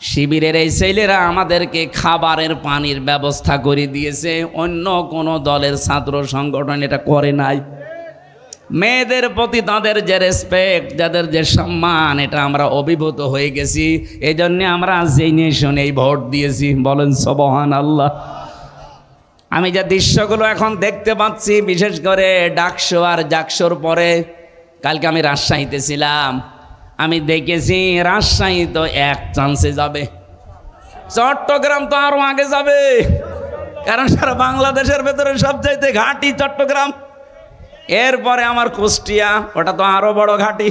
শিবিরের এই ছেলেরা আমাদেরকে খাবারের পানির ব্যবস্থা করে দিয়েছে, অন্য কোনো দলের ছাত্র সংগঠন এটা করে নাই। মেয়েদের প্রতি তাদের যে রেসপেক্ট, যাদের যে সম্মান, এটা আমরা অভিভূত হয়ে গেছি, এই জন্যে আমরা জেনে শুনেই ভোট দিয়েছি। বলেন সুবহানাল্লাহ। আমি যে দৃশ্যগুলো এখন দেখতে পাচ্ছি, বিশেষ করে ডাকসু আর জাকসুর পরে, কালকে আমি রাজশাহীতে ছিলাম, আমি দেখেছি রাজশাহী তো 1 চান্সে যাবে, চট্টগ্রাম তো আরো আগে যাবে, কারণ সারা বাংলাদেশের ভেতরে সবচাইতে ঘাঁটি চট্টগ্রাম। এরপরে আমার কুষ্টিয়া, ওটা তো আরো বড় ঘাঁটি।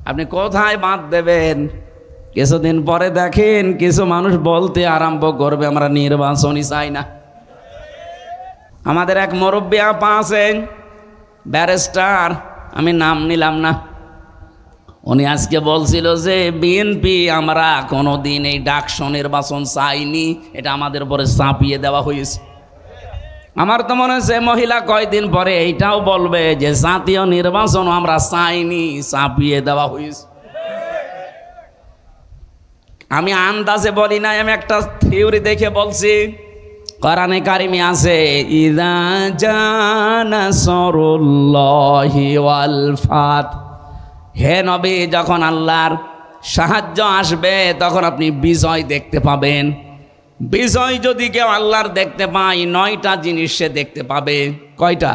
আপনি কোথায় বাদ দেবেন? কিছুদিন পরে দেখেন কিছু মানুষ বলতে আরম্ভ করবে আমরা নির্বাচনই চাই না। আমাদের এক মুরব্বী আপা আছেন, ব্যারিস্টার, আমি নাম নিলাম না, উনি আজকে বলছিল যে বিএনপি আমরা কোনোদিন এই ডাকসু নির্বাচন চাইনি, এটা আমাদের উপরে চাপিয়ে দেওয়া হয়েছে। আমার তো মনে হচ্ছে মহিলা কয়দিন পরে এইটাও বলবে যে জাতীয় নির্বাচন আমরা চাইনি, চাপিয়ে দেওয়া হয়েছে। আমি আন্দাজে বলি নাই, আমি একটা থিওরি দেখে বলছি। কোরআনে কারিমে আছে, ইযা জাআ নাসরুল্লাহি ওয়াল ফাত, হে নবী যখন আল্লাহর সাহায্য আসবে তখন আপনি বিজয় দেখতে পাবেন। বিজয় যদি কেউ আল্লাহর দেখতে পায়, 9টা জিনিস সে দেখতে পাবে। কয়টা?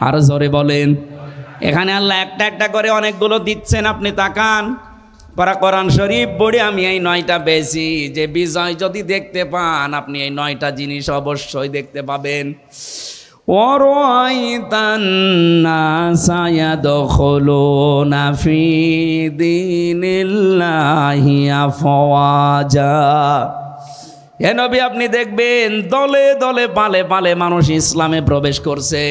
আরো জোরে বলেন। এখানে আল্লাহ একটা একটা করে অনেকগুলো দিচ্ছেন, আপনি তাকান। কোরআন শরীফ পড়ে আমি এই 9টা পেয়েছি, যে বিজয় যদি দেখতে পান আপনি এই 9টা জিনিস অবশ্যই দেখতে পাবেন। ওয়ারাইতান নাসা ইয়াদখুলুনা ফি দীনিল্লাহি আফওয়াজা, হে নবী আপনি দেখবেন দলে দলে পালে পালে মানুষ ইসলামে প্রবেশ করছে।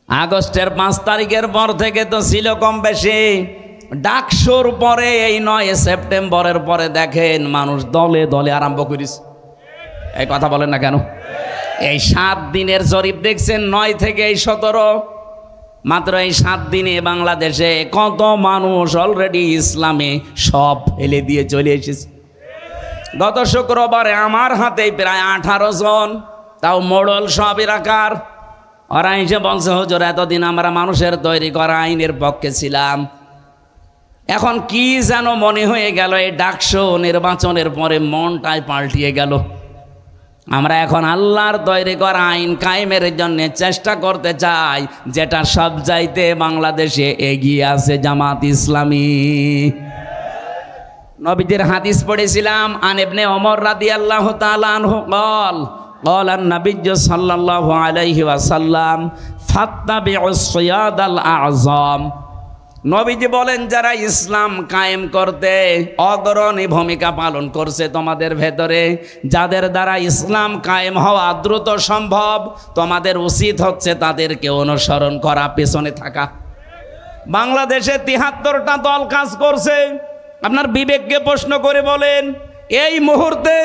আগস্টের 5 তারিখের পর থেকে তো ছিল কম বেশি, ডাকসুর পরে এই 9 সেপ্টেম্বরের পরে দেখেন মানুষ দলে দলে আরম্ভ করেছে। এই কথা বলেন না কেন? এই 7 দিনের জরিপ দেখছেন, 9 থেকে এই 17, মাত্র এই 7 দিনে বাংলাদেশে কত মানুষ অলরেডি ইসলামে সব ফেলে দিয়ে চলে এসেছে। গত শুক্রবারে আমার হাতে প্রায় 18 জন, তাও মোড়ল সব এলাকার। ওরা এসে বলছে, হুজুর এতদিন আমরা মানুষের তৈরি করা আইনের পক্ষে ছিলাম, এখন কি যেন মনে হয়ে গেল এই ডাকসু নির্বাচনের পরে মনটাই পাল্টিয়ে গেল। আমরা এখন আল্লাহর তৈরি করা আইন কায়েমের জন্য চেষ্টা করতে চাই, যেটা সব চাইতে বাংলাদেশে এগিয়ে আছে জামাত ইসলামী। নবীদের হাদিস পড়েছিলাম, আন ইবনে ওমর রাদিয়াল্লাহু তাআলা আনহু قال قال النبي صلى الله عليه وسلم فاتبعوا الصياد الاعظم, নবীজি বলেন যারা ইসলাম কায়েম করতে অগ্রণী ভূমিকা পালন করছে তোমাদের ভেতরে, যাদের দ্বারা ইসলাম কায়েম হওয়া দ্রুত সম্ভব, তোমাদের উচিত হচ্ছে তাদেরকে অনুসরণ করা, পেছনে থাকা। বাংলাদেশে 73টা দল কাজ করছে। আপনার বিবেককে প্রশ্ন করে বলেন, এই মুহূর্তে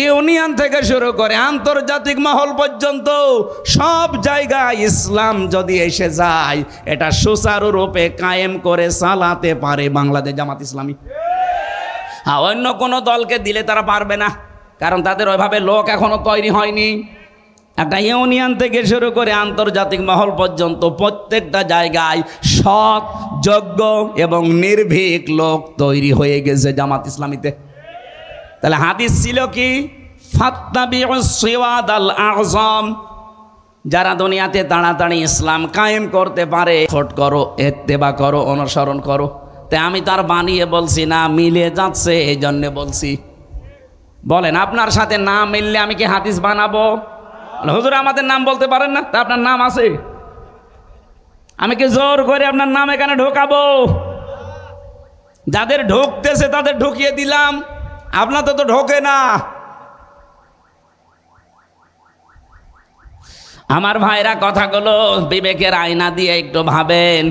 ইউনিয়ন থেকে শুরু করে আন্তর্জাতিক মহল পর্যন্ত সব জায়গায় ইসলাম যদি এসে যায়, এটা সুচারুরূপে কায়েম করে চালাতে পারে বাংলাদেশ জামাত ইসলামী। অন্য কোনো দলকে দিলে তারা পারবে না, কারণ তাদের ওইভাবে লোক এখনো তৈরি হয়নি। একটা ইউনিয়ন থেকে শুরু করে আন্তর্জাতিক মহল পর্যন্ত প্রত্যেকটা জায়গায় সৎ, যোগ্য এবং নির্ভীক লোক তৈরি হয়ে গেছে জামাত ইসলামীতে। তাহলে হাদিস ছিল কি, ফাত্তাবিউস সিওয়াদাল আযম, যারা দুনিয়াতে তাড়াতাড়ি ইসলাম কায়েম করতে পারে ফট করো, ইত্তেবা করো, অনুসরণ করো। তাই আমি তার বানিয়ে বলছি না, মিলে যাচ্ছে এই জন্যে বলছি। বলেন আপনার সাথে নাম মিললে আমি কি হাদিস বানাবো? হুজুর আমাদের নাম বলতে পারেন না, তা আপনার নাম আছে, আমি কি জোর করে আপনার নাম এখানে ঢোকাবো? যাদের ঢুকতেছে তাদের ঢুকিয়ে দিলাম, আপনার তো ঢোকে না। আমার ভাইরা কথাগুলো বিবেকের আয়না দিয়ে একটু ভাবেন।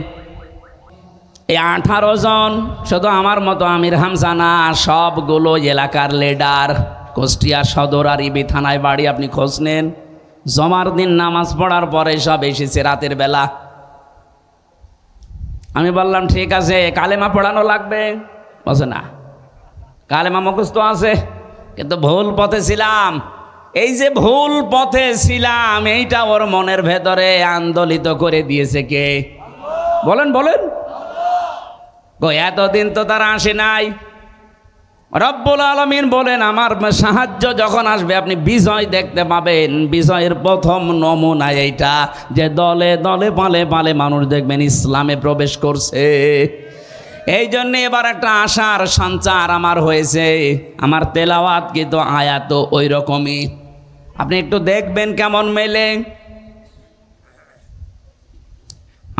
এই 18 জন শুধু আমার মতো আমির হামজা না, সবগুলো এলাকার লিডার। কুষ্টিয়া সদর আর ইবি থানায় বাড়ি, আপনি খোঁজ নেন। জমার দিন নামাজ পড়ার পরে সব এসেছে রাতের বেলা। আমি বললাম ঠিক আছে, কালেমা পড়ানো লাগবে, বলছে না কালেমা মুখস্থ আছে, কিন্তু ভুল পথে ছিলাম। এই যে ভুল পথে ছিলাম এইটা ওর মনের ভেতরে আন্দোলিত করে দিয়েছে কে? বলেন বলেন। এতদিন তো তারা আসে নাই। রব্বুল আলামিন বলেন আমার সাহায্য যখন আসবে আপনি বিজয় দেখতে পাবেন। বিজয়ের প্রথম নমুনা এইটা যে দলে দলে পালে পালে মানুষ দেখবেন ইসলামে প্রবেশ করছে। এই জন্য এবার একটা আশার সঞ্চার আমার হয়েছে। আমার তেলাওয়াত কিন্তু আয়াত ওই রকমই, আপনি একটু দেখবেন কেমন মেলে।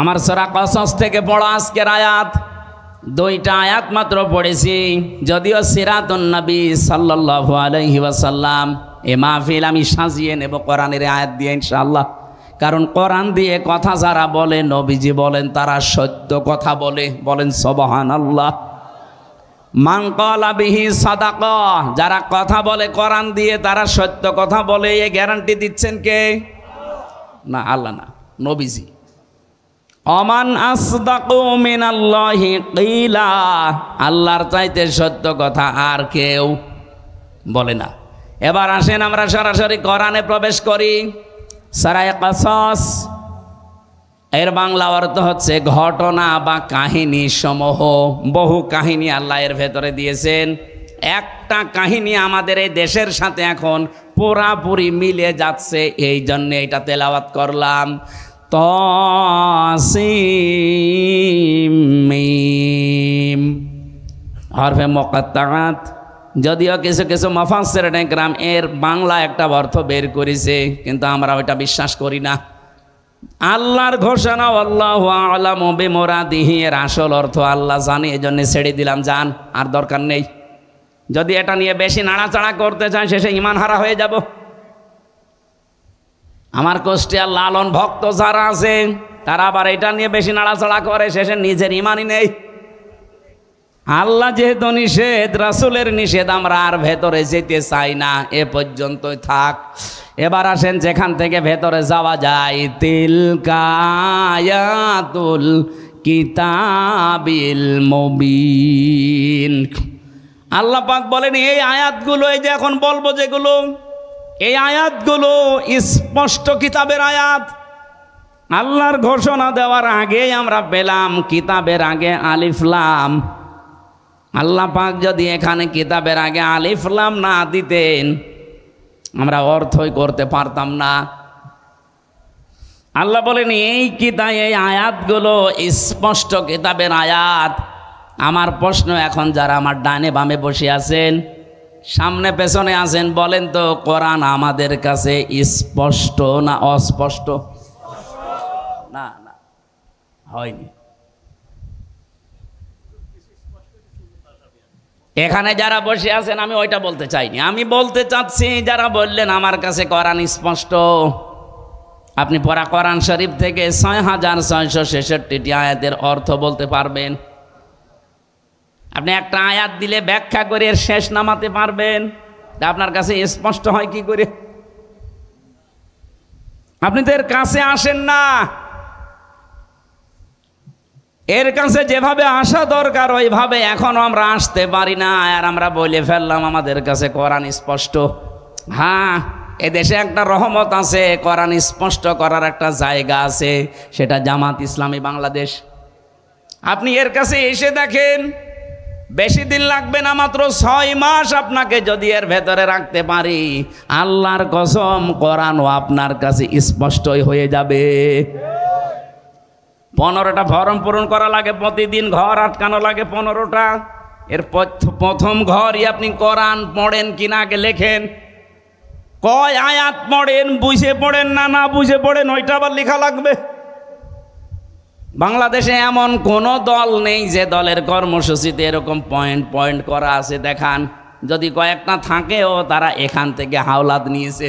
আমার সূরা কসস থেকে পড়া আজকের আয়াত, 2টা আয়াত মাত্র পড়েছি। যদিও সিরাতুন নবী সাল্লাল্লাহু আলাইহি ওয়াসাল্লাম এ মাহফিল আমি সাজিয়ে নেব কোরআনের আয়াত দিয়ে ইনশাআল্লাহ। কারণ কোরআন দিয়ে কথা যারা বলে, নবীজি বলেন তারা সত্য কথা বলে। বলেন সুবহানাল্লাহ। মান ক্বালা বিহি সাদাকা, যারা কথা বলে কোরআন দিয়ে তারা সত্য কথা বলে। এই গ্যারান্টি দিচ্ছেন কে? না আল্লাহ না, নবীজি। অমান আসদাকু মিনাল্লাহি কিলা, আল্লাহর চাইতে সত্য কথা আর কেউ বলে না। এবার আসেন আমরা সরাসরি কোরআনে প্রবেশ করি। সূরা কসস এর বাংলা অর্থ হচ্ছে ঘটনা বা কাহিনী সমূহ। বহু কাহিনী আল্লাহ এর ভেতরে দিয়েছেন। একটা কাহিনী আমাদের এই দেশের সাথে এখন পুরাপুরি মিলে যাচ্ছে, এই জন্য এটা তেলাওয়াত করলাম। তাসিম মিম হরফে মুকাত্তাআত। যদিও কিছু কিছু মুফাসসিরিনে কেরাম এর বাংলা একটা অর্থ বের করেছে, কিন্তু আমরা ওইটা বিশ্বাস করি না। আল্লাহর ঘোষণা আল্লাহু আ'লামু বিমুরাদিহি, এর আসল অর্থ আল্লাহ জানে, এজন্য ছেড়ে দিলাম, জান আর দরকার নেই। যদি এটা নিয়ে বেশি নাড়াচাড়া করতে চান শেষে ঈমান হারা হয়ে যাব। আমার কুষ্টিয়ার লালন ভক্ত যারা আছে তারা আবার এটা নিয়ে বেশি নাড়াচাড়া করে, শেষে নিজের ঈমানই নেই। আল্লাহ যেহেতু নিষেধ, রাসূলের নিষেধ, আমরা আর ভেতরে যেতে চাই না, এ পর্যন্তই থাক। এবার আসেন যেখান থেকে ভেতরে যাওয়া যায়। তিলকা আয়াতুল কিতাবিল মুবিন। আল্লাহ পাক বলেন এই আয়াতগুলো, এই যে এখন বলবো যেগুলো, এই আয়াতগুলো স্পষ্ট কিতাবের আয়াত। আল্লাহর ঘোষণা দেওয়ার আগেই আমরা পেলাম কিতাবের আগে আলিফ লাম। আল্লাহ পাক যদি এখানে কিতাবের আগে আলিফ লাম না দিতেন আমরা অর্থই করতে পারতাম না। আল্লাহ বলেন এই কিতাব, এই আয়াতগুলো স্পষ্ট কিতাবের আয়াত। আমার প্রশ্ন এখন, যারা আমার ডানে বামে বসে আছেন, সামনে পেছনে আছেন, বলেন তো কোরআন আমাদের কাছে স্পষ্ট না অস্পষ্ট? না না, হয়নি। এখানে যারা বসে আছেন আমি ওইটা বলতে চাইনি, আমি বলতে চাচ্ছি যারা বললেন আমার কাছে কোরআন স্পষ্ট। আপনি পড়া কোরআন শরীফ থেকে ৬৬৬৬টি আয়াতের অর্থ বলতে পারবেন? আপনি একটা আয়াত দিলে ব্যাখ্যা করে এর শেষ নামাতে পারবেন? তা আপনার কাছে স্পষ্ট হয় কি করে? আপনি তো এর কাছে আসেন না। এর কাছে যেভাবে আসা দরকার ওইভাবে এখনো আমরা আসতে পারি না, আর আমরা বলে ফেললাম আমাদের কাছে কোরআন স্পষ্ট। হ্যাঁ, এদেশে একটা রহমত আছে, কোরআন স্পষ্ট করার একটা জায়গা আছে, সেটা জামাত ইসলামী বাংলাদেশ। আপনি এর কাছে এসে দেখেন, বেশি দিন লাগবে না, মাত্র 6 মাস আপনাকে যদি এর ভেতরে রাখতে পারি, আল্লাহর কসম কোরআনও আপনার কাছে স্পষ্টই হয়ে যাবে। 15টা ফর্ম পূরণ করা লাগে প্রতিদিন, ঘর আটকানো লাগে 15টা, এর প্রথম ঘরই আপনি কোরআন পড়েন কিনা আগে লেখেন। কয় আয়াত পড়েন, বুঝে পড়েন না বুঝে পড়েন, ওইটা আবার লেখা লাগবে। বাংলাদেশে এমন কোন দল নেই যে দলের কর্মসূচিতে এরকম পয়েন্ট পয়েন্ট করা আছে দেখান। যদি কয়েকটা থাকেও তারা এখান থেকে হাওলাত নিয়েছে।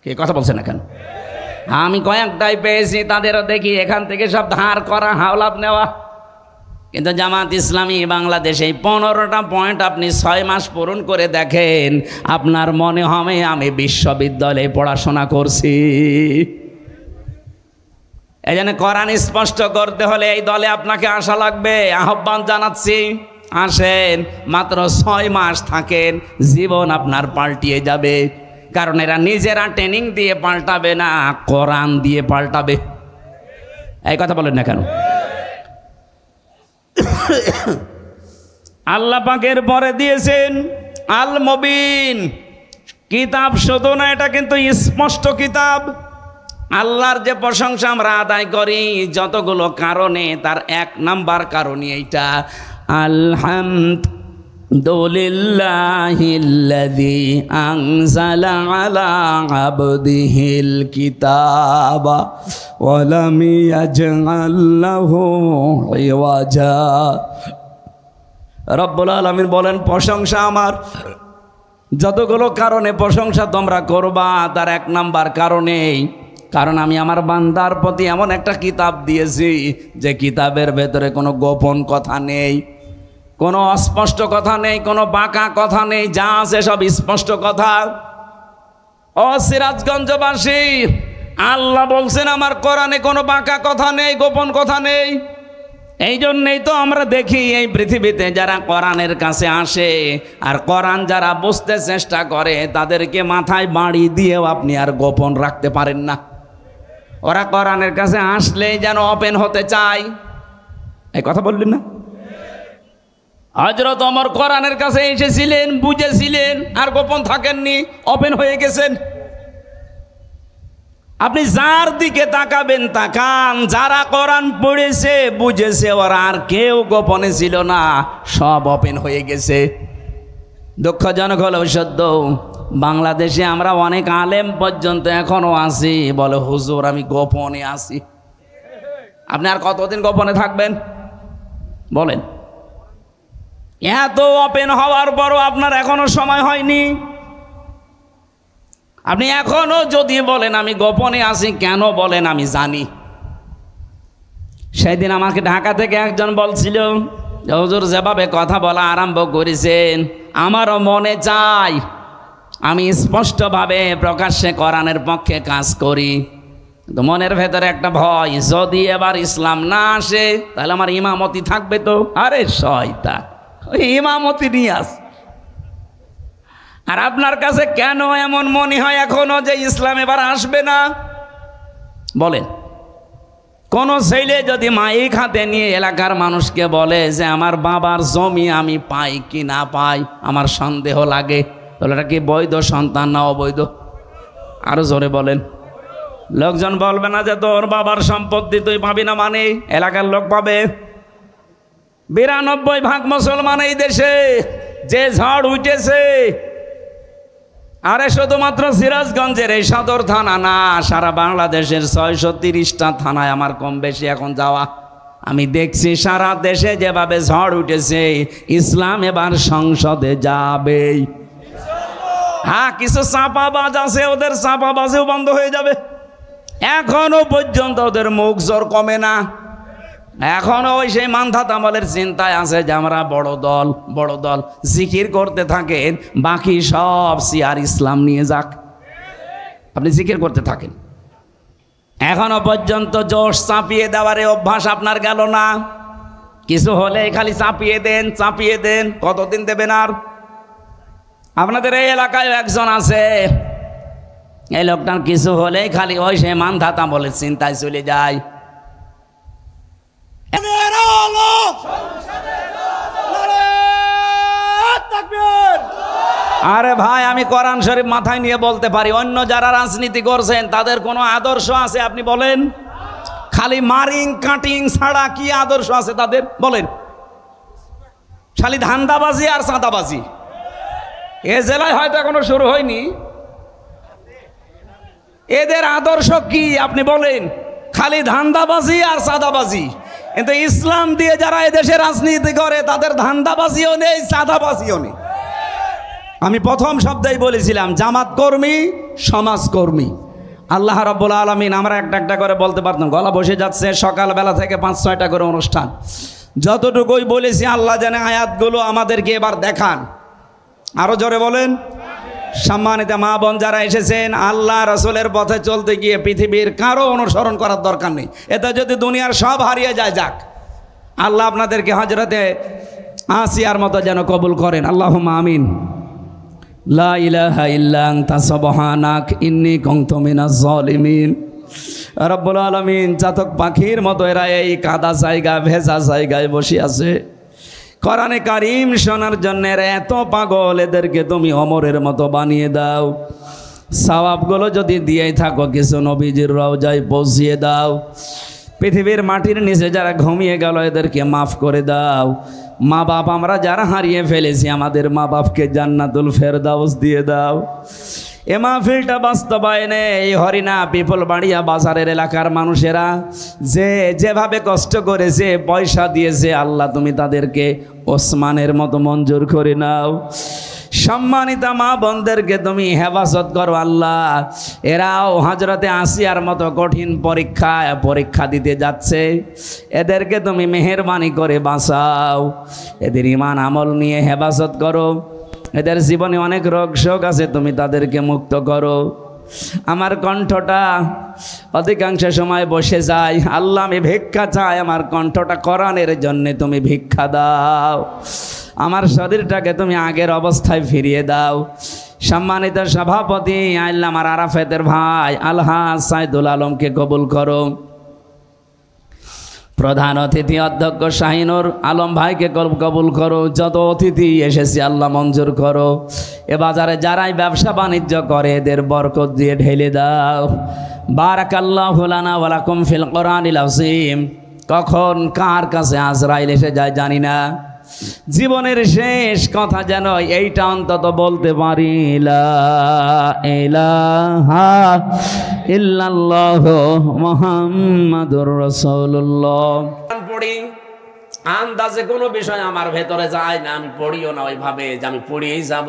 কে কথা বলছেন এখন? আমি কয়েকটাই পেয়েছি, তাদেরও দেখি এখান থেকে সব ধার করা, হাওলাত নেওয়া। কিন্তু জামাত ইসলামী বাংলাদেশে 15টা পয়েন্ট আপনি 6 মাস পূরণ করে দেখেন, আপনার মনে হবে আমি বিশ্ববিদ্যালয়ে পড়াশোনা করছি। এই জন্য কোরআন স্পষ্ট করতে হলে এই দলে আপনাকে আসা লাগবে। আহ্বান জানাচ্ছি, আসেন, মাত্র 6 মাস থাকেন, জীবন আপনার পাল্টিয়ে যাবে। কারণ এরা নিজেরা ট্রেনিং দিয়ে পাল্টাবে না, কোরআন দিয়ে পাল্টাবে। এই কথা বলেন না কেন? আল্লাহ পাকের পরে দিয়েছেন আল মুবিন কিতাব, শুধু না, এটা কিন্তু স্পষ্ট কিতাব। আল্লাহর যে প্রশংসা আমরা আদায় করি যতগুলো কারণে, তার 1 নাম্বার কারণই এইটা, আলহামদুলিল্লাহিল্লাযী আনজালা আলা আবদিহিল কিতাবা ওয়া লাম ইয়াজআল লাহু ইওয়াজা। রব্বুল আলামিন বলেন, প্রশংসা আমার। যতগুলো কারণে প্রশংসা তোমরা করবা, তার 1 নাম্বার কারণেই, কারণ আমি আমার বান্দার প্রতি এমন একটা কিতাব দিয়েছি যে কিতাবের ভেতরে কোনো গোপন কথা নেই, কোনো অস্পষ্ট কথা নেই, কোনো বাঁকা কথা নেই, যা আছে সব স্পষ্ট কথা। ও সিরাজগঞ্জবাসী, আল্লাহ বলছেন আমার কোরআনে কোনো বাঁকা কথা নেই, গোপন কথা নেই। এই জন্যেই তো আমরা দেখি এই পৃথিবীতে যারা কোরআনের কাছে আসে আর কোরআন যারা বুঝতে চেষ্টা করে, তাদেরকে মাথায় বাড়ি দিয়েও আপনি আর গোপন রাখতে পারেন না। ওরা কোরআনের কাছে আসলেই যেন ওপেন হতে চায়। এই কথা বললেন না? হযরত ওমর কোরআনের কাছে এসেছিলেন, বুঝেছিলেন, আর গোপন থাকেননি, ওপেন হয়ে গেছেন। আপনি যার দিকে তাকাবেন তাকান, যারা কোরআন পড়েছে বুঝেছে, ওরা আর কেউ গোপনে ছিল না, সব ওপেন হয়ে গেছে। দুঃখজনক হলেও সত্য, বাংলাদেশে আমরা অনেক আলেম পর্যন্ত এখনো আছি বলে, হুজুর আমি গোপনে আছি। আপনি আর কতদিন গোপনে থাকবেন বলেন? এত ওপেন হওয়ার পরও আপনার এখনো সময় হয়নি। আপনি এখনো যদি বলেন আমি গোপনে আছি, কেন বলেন? আমি জানি। সেদিন আমাকে ঢাকা থেকে একজন বলছিল, হুজুর যেভাবে কথা বলা আরম্ভ করেছেন, আমারও মনে চায় আমি স্পষ্টভাবে প্রকাশ্যে কোরআনের পক্ষে কাজ করি, কিন্তু মনের ভেতরে একটা ভয়, যদি এবার ইসলাম না আসে তাহলে আমার ইমামতি থাকবে তো। আরে শয়তান, ওই ইমামতি নিয়ে আস। আর আপনার কাছে কেন এমন মনে হয় এখনো যে ইসলাম এবার আসবে না? বলেন, কোন ছেলে যদি মাইক হাতে নিয়ে এলাকার মানুষকে বলে যে আমার বাবার জমি আমি পাই কি না পাই আমার সন্দেহ লাগে, তাহলে এটা কি বৈধ সন্তান না অবৈধ? আরো জোরে বলেন। লোকজন বলবে না যে তোর বাবার সম্পত্তি তুই পাবি না, মানে এলাকার লোক পাবে। 92% মুসলমান এই দেশে, যে ঝড় উঠেছে। আরে শুধুমাত্র সিরাজগঞ্জের এই সদর থানা না, সারা বাংলাদেশের 630টা থানায় আমার কম বেশি এখন যাওয়া। আমি দেখছি সারা দেশে যেভাবে ঝড় উঠেছে, ইসলাম এবার সংসদে যাবে। হ্যাঁ, কিছু চাপাবাজ আছে, ওদের চাপাবাজও বন্ধ হয়ে যাবে। এখনো পর্যন্ত ওদের মুখ জোর কমে না। এখনো ওই সেই মান্ধাত আমলের চিন্তায় আছে যে আমরা বড় দল, বড় দল জিকির করতে থাকেন, বাকি সব সিয়ার ইসলাম নিয়ে যাক। আপনি জিকির করতে থাকেন, এখনো পর্যন্ত জোশ চাপিয়ে দেওয়ার অভ্যাস আপনার গেল না। কিছু হলে খালি চাপিয়ে দেন, চাপিয়ে দেন, কতদিন দেবেন আর? আপনাদের এই এলাকায় একজন আছে, এই লোকটার কিছু হলে খালি ওই সে মান্ধাত আমলের চিন্তায় চলে যায়। আরে ভাই, আমি কোরআন শরীফ মাথায় নিয়ে বলতে পারি, অন্য যারা রাজনীতি করছেন তাদের কোনো আদর্শ আছে আপনি বলেন? খালি মারিং কাটিং ছাড়া কি আদর্শ আছে তাদের বলেন? খালি ধান্দাবাজি আর চাঁদাবাজি। এ জেলায় হয়তো এখনো শুরু হয়নি। এদের আদর্শ কি আপনি বলেন? খালি ধান্দাবাজি আর চাঁদাবাজি। কিন্তু ইসলাম দিয়ে যারা এদেশে রাজনীতি করে তাদের ধান্দাবাজিও নেই, চাঁদাবাজিও নেই। আমি প্রথম শব্দেই বলেছিলাম জামাত কর্মী, সমাজকর্মী। আল্লাহ রাব্বুল আলামিন, আমরা একটা একটা করে বলতে পারতাম, গলা বসে যাচ্ছে, সকালবেলা থেকে 5-6টা করে অনুষ্ঠান। যতটুকুই বলেছি আল্লাহ জানে আয়াতগুলো আমাদেরকে এবার দেখান। আরো জোরে বলেন। সম্মানিত মা বোন যারা এসেছেন, আল্লাহ রাসূলের পথে চলতে গিয়ে পৃথিবীর কারো অনুসরণ করার দরকার নেই। এতে যদি দুনিয়ার সব হারিয়ে যায়, যাক। আল্লাহ আপনাদেরকে হযরতে আসিয়ার মতো যেন কবুল করেন, আল্লাহুম্মা আমিন। লা ইলাহা ইল্লা আনতা সুবহানাক ইন্নী কুনতু মিনাজ জালিমিন। রব্বুল আলামিন, চাতক পাখির মতো এরা এই কাদা জায়গা, ভেজা জায়গায় বসে আছে। কোরআনে কারীম শোনার জন্য এত পাগল, এদেরকে তুমি অমরের মতো বানিয়ে দাও। সওয়াবগুলো যদি দিয়েই থাকো, কিছু নবীজির রওজায় পৌঁছিয়ে দাও। পৃথিবীর মাটির নিচে যারা ঘুমিয়ে গেল, এদেরকে মাফ করে দাও। মা বাপ আমরা যারা হারিয়ে ফেলেছি, আমাদের মা বাপকে জান্নাতুল ফেরদাউস দিয়ে দাও। এ মাহফিলটা বাস্তবায়নে এই হরিণা পিপল বাড়িয়া বাজারের এলাকার মানুষেরা যেভাবে কষ্ট করেছে, পয়সা দিয়েছে, আল্লাহ তুমি তাদেরকে ওসমানের মতো মঞ্জুর করে নাও। সম্মানিতা মা বোনদেরকে তুমি হেফাজত করো আল্লাহ। এরাও হযরতে আসিয়ার মতো কঠিন পরীক্ষা দিতে যাচ্ছে, এদেরকে তুমি মেহেরবানি করে বাঁচাও। এদের ঈমান আমল নিয়ে হেফাজত করো। এদের জীবনে অনেক রোগ শোক আছে, তুমি তাদেরকে মুক্ত করো। আমার কণ্ঠটা অধিকাংশ সময় বসে যায়, আল্লাহ আমি ভিক্ষা চাই, আমার কণ্ঠটা কোরআনের জন্যে তুমি ভিক্ষা দাও। আমার শরীরটাকে তুমি আগের অবস্থায় ফিরিয়ে দাও। সম্মানিত সভাপতি আল্লাহ আমার আরাফাতের ভাই আলহাজ সাইদুল আলমকে কবুল করো। প্রধান অতিথি অধ্যক্ষ শাহিনুর আলম ভাইকে কবুল করো। যত অতিথি এসেছি আল্লাহ মঞ্জুর করো। এ বাজারে যারাই ব্যবসা বাণিজ্য করে, এদের বরকত দিয়ে ঢেলে দাও। বারাকাল্লাহু লানা ওয়া লাকুম ফিল কোরআনিল আযীম। কখন কার কাছে আজরাইল এসে যায় জানি না। জীবনের শেষ কথা যেন এইটা অন্তত বলতে পারি, লা ইলাহা ইল্লাল্লাহু মুহাম্মাদুর রাসূলুল্লাহ। পড়ি আন্দাজে কোনো বিষয় আমার ভেতরে যায় না, আমি পড়িও না ওইভাবে যে আমি পড়িয়েই যাব,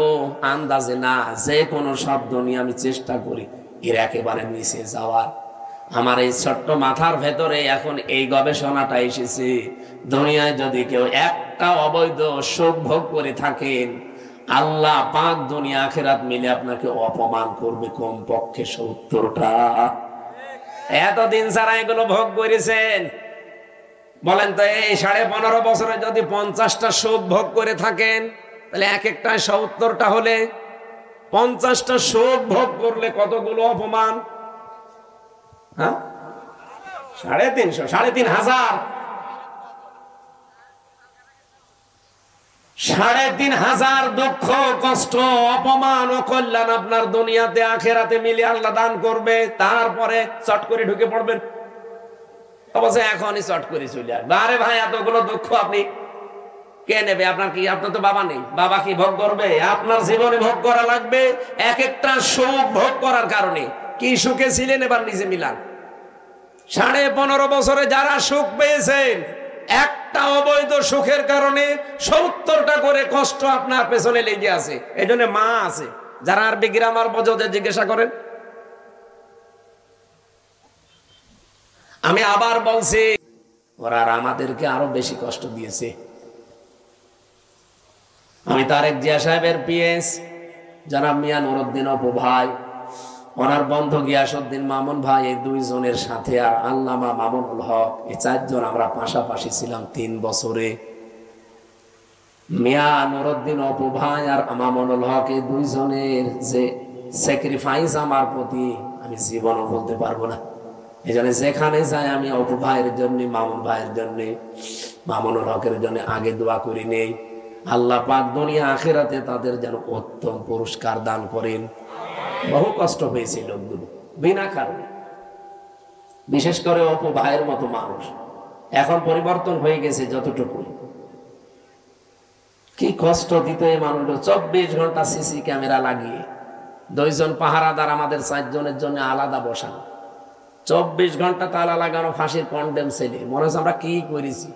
আন্দাজে না। যে কোনো শব্দ নিয়ে আমি চেষ্টা করি এর একেবারে নিচে যাওয়ার। আমার এই ছোট্ট মাথার ভেতরে এখন এই গবেষণাটা এসেছে, দুনিয়ায় যদি কেউ একটা অবৈধ সুখ ভোগ করে থাকেন, আল্লাহ পাক দুনিয়া আখিরাত মিলে আপনাকে অপমান করবে কমপক্ষে 70টা। এতদিন যারা এগুলো ভোগ করেছেন, বলেন তো এই 15.5 বছরে যদি 50টা সুখ ভোগ করে থাকেন, তাহলে এক একটা 70টা হলে 50টা সুখ ভোগ করলে কতগুলো অপমান? হ্যাঁ, 350, 3,500, 3,500 দুঃখ কষ্ট অপমান ও কল্যাণ আপনার দুনিয়াতে আখেরাতে মিলে আল্লাহ দান করবে। তারপরে চট করে ঢুকে পড়বেন, অবশ্য এখনই চট করে চলে আসবে। আরে ভাই, এতগুলো দুঃখ আপনি কে নেবে? আপনার কি, আপনার তো বাবা নেই, বাবা কি ভোগ করবে? আপনার জীবনে ভোগ করা লাগবে। এক একটা সুখ ভোগ করার কারণে কি সুখে ছিলেন এবার নিজে মিলান। 15.5 বছরে যারা সুখ পেয়েছেন, একটা অবৈধ সুখের কারণে 70টা করে কষ্ট আপনার পেছনে লেগে আছে। এই জন্য মা আছে যারা আরবি গ্রামার বোঝে, জিজ্ঞাসা করেন। আমি আবার বলছি, ওরা আর আমাদেরকে আরো বেশি কষ্ট দিয়েছে। আমি তারেক জিয়া সাহেবের পিএস জনাব মিয়া নুরউদ্দিন অপু ভাই, ওনার বন্ধু গিয়াসউদ্দিন মামুন ভাই, এই 2 জনের সাথে আর আল্লামা মামুনুল হক, এই 4 জন আমরা পাশাপাশি ছিলাম 3 বছরে। মিয়া নুরউদ্দিন অপু ভাই আর মামুনুল হক, এই 2 জনের যে স্যাক্রিফাইস আমার প্রতি আমি জীবনও বলতে পারবো না। এই জন্য যেখানে যাই আমি অপু ভাইয়ের জন্য, মামুন ভাইয়ের জন্য, মামুনুল হকের জন্য আগে দোয়া করি নেই। আল্লাহ পাক দুনিয়া আখিরাতে তাদের যেন উত্তম পুরস্কার দান করেন। বহু কষ্ট পেয়েছে লোকগুলো বিনা কারণে, বিশেষ করে অপু ভাইয়ের মতো মানুষ। এখন পরিবর্তন হয়ে গেছে যতটুকু। কি কষ্ট দিত এই মানুষগুলো। 24 ঘন্টা সিসি ক্যামেরা লাগিয়ে, 2 জন পাহারাদার আমাদের 4 জনের জন্য আলাদা বসানো, 24 ঘন্টা তালা লাগানো, ফাঁসির কন্ডেম ছেলে। মনে হচ্ছে আমরা কি করেছি।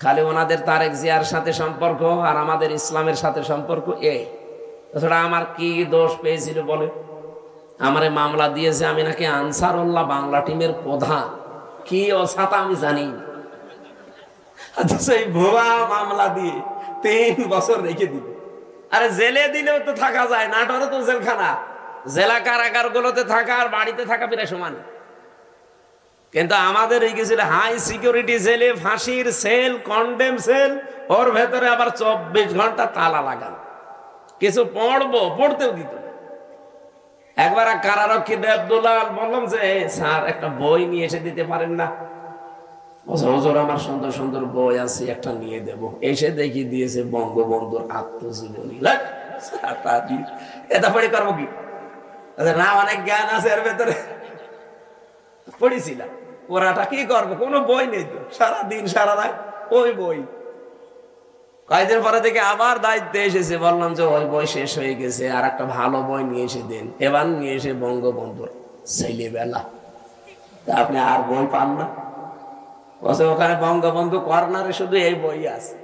খালি ওনাদের তারেক জিয়ার সাথে সম্পর্ক আর আমাদের ইসলামের সাথে সম্পর্ক এই। তাছাড়া আমার কি দোষ পেয়েছিল বলে? আমারে মামলা দিয়েছে, আমি নাকি আনসারুল্লাহ বাংলা টিমের প্রধান। কি অসাতা আমি জানি। সেই ভুয়া মামলা দিয়ে 3 বছর রেখে দিল। আরে জেলে দিলেও তো থাকা যায়, নাটোরে তো জেলখানা। জেলা কারাগার গুলোতে থাকা আর বাড়িতে থাকা প্রায় সমান। কিন্তু আমাদের এই গেছিল হাই সিকিউরিটি জেলে, ফাঁসির সেল, কন্ডেম সেল, ওর ভেতরে আবার 24 ঘন্টা তালা লাগানো। কিছু পড়তেও দিত না। একবার কারারক্ষী আব্দুল্লাহ বললাম যে স্যার একটা বই নিয়ে এসে দিতে পারেন না? হুজুর আমার সুন্দর সুন্দর বই আছে, একটা নিয়ে দেব। এসে দেখি দিয়েছে বঙ্গবন্ধুর আত্মজীবনী। এটা পড়ে করবো কি? না, অনেক জ্ঞান আছে এর ভেতরে। পড়েছিলাম, ওরাটা কি করবো? কোনো বই নেই তো, সারাদিন সারা রাত ওই বই। কয়েকদিন পরে থেকে আবার দায়িত্বে এসেছে, বললাম যে ওই বই শেষ হয়ে গেছে, আর একটা ভালো বই নিয়ে এসে দেন। এবার নিয়ে এসে বঙ্গবন্ধুর ছেলেবেলা। আপনি আর বই পান না? ওখানে বঙ্গবন্ধু কর্নারে শুধু এই বই আছে।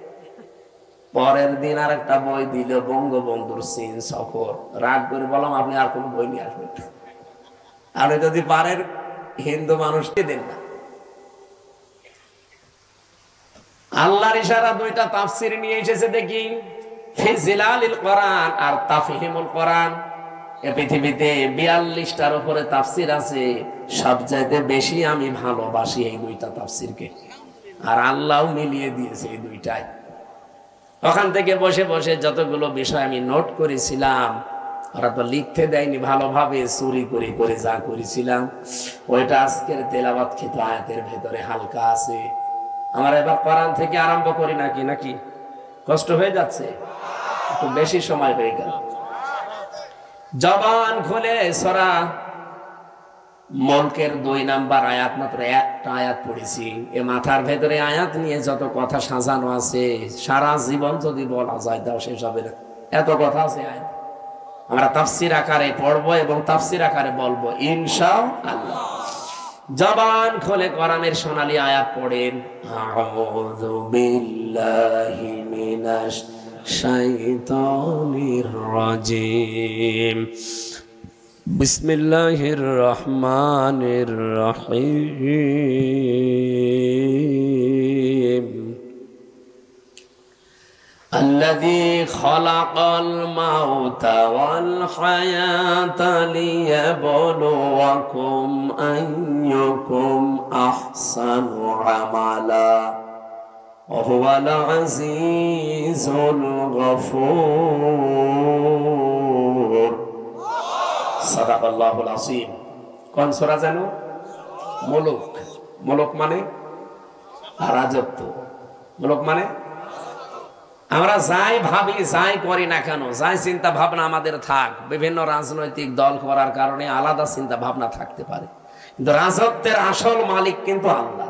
পরের দিন আর একটা বই দিল, বঙ্গবন্ধুর চীন সফর। রাগ করে বললাম আপনি আর কোন বই নিয়ে আসবেন, আপনি যদি পারেন হিন্দু মানুষকে দেন না। আল্লাহর ইশারা 2টা তাফসীর নিয়ে এসেছে দেখি, ফিজিলালিল কোরআন আর তাফহিমুল কোরআন। এই পৃথিবীতে 42টার উপরে তাফসীর আছে, সবচাইতে বেশি আমি ভালোবাসি এই 2টা তাফসীরকে। আর আল্লাহও মিলিয়ে দিয়েছে এই 2টায়। ওখান থেকে বসে বসে যতগুলো বিষয় আমি নোট করেছিলাম, ওরা তো লিখতে দেয়নি, ভালোভাবে চুরি করে করে যা করেছিলাম ওইটা আজকের তেলাওয়াত কৃত আয়াতের ভেতরে হালকা আছে। আমার এবার কোরআন থেকে আরম্ভ করি নাকি কষ্ট হয়ে যাচ্ছে? একটু বেশি সময় হয়ে গেল। জবান খুলে সূরা মুলকের 2 নাম্বার আয়াত, মাত্র একটা আয়াত পড়েছি। এ মাথার ভেতরে আয়াত নিয়ে যত কথা সাজানো আছে, সারা জীবন যদি বলা যায় তাও শেষ হবে না, এত কথা আছে আয়াত। আমরা তাফসীর আকারে পড়বো এবং তাফসীর আকারে বলবো ইনশাআল্লাহ। জবান খুলে কোরআনের সোনালী আয়াত পড়েন। আউযু বিল্লাহি মিনাশ শাইতানির রাজিম। বিসমিল্লাহির রহমানির রহিম। الذي خلق الموت والحياة ليبلوكم أيكم أحسن عملا وهو العزيز الغفور صدق الله العظيم। কোন সূরা জানো? মুলক। মুলক মানে রাজত্ব। মুলক মানে আমরা যাই ভাবি, যাই করি না কেন, যাই চিন্তা ভাবনা আমাদের থাক, বিভিন্ন রাজনৈতিক দল করার কারণে আলাদা চিন্তা ভাবনা থাকতে পারে, কিন্তু রাজত্বের আসল মালিক কিন্তু আল্লাহ।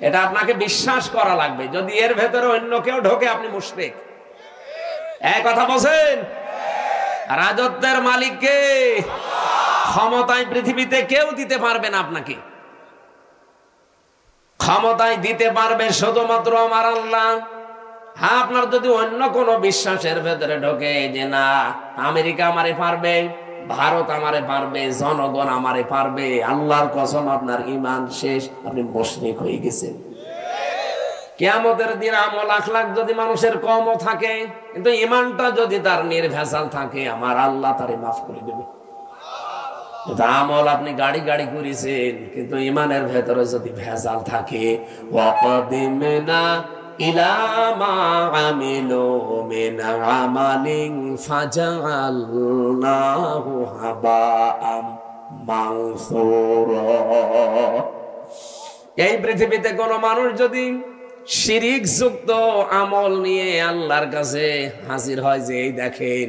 এটা আপনাকে বিশ্বাস করা লাগবে। যদি এর ভেতরে অন্য কেউ ঢোকে আপনি মুশরিক। এই কথা বলেন, রাজত্বের মালিককে ক্ষমতায় পৃথিবীতে কেউ দিতে পারবে না। আপনাকে ক্ষমতায় দিতে পারবে শুধুমাত্র আমার আল্লাহ। হ্যাঁ, আপনার যদি অন্য কোনো বিশ্বাসের ভেতরে ঢোকে যে না আমেরিকা আমারে পারবে, ভারত আমারে পারবে, জনগণ আমারে পারবে, আল্লাহর কসম আপনার ঈমান শেষ, আপনি মুশরিক হয়ে গেছেন। কিয়ামতের দিন আমল আখলাক যদি মানুষের কমও থাকে, কিন্তু ঈমানটা যদি তার নির্ভেজাল থাকে, আমার আল্লাহ তারে মাফ করে দেবে। আমল আপনি গাড়ি গাড়ি করেছেন, কিন্তু ঈমানের ভেতরে যদি ভেজাল থাকে, ওয়াকাদিমনা ইলা মা আমিলু মিন আমালিন ফাজআলনাহু হাবাআম মানসুরা। এই পৃথিবীতে কোন মানুষ যদি শিরিক যুক্ত আমল নিয়ে আল্লাহর কাছে হাজির হয়, যে এই দেখেন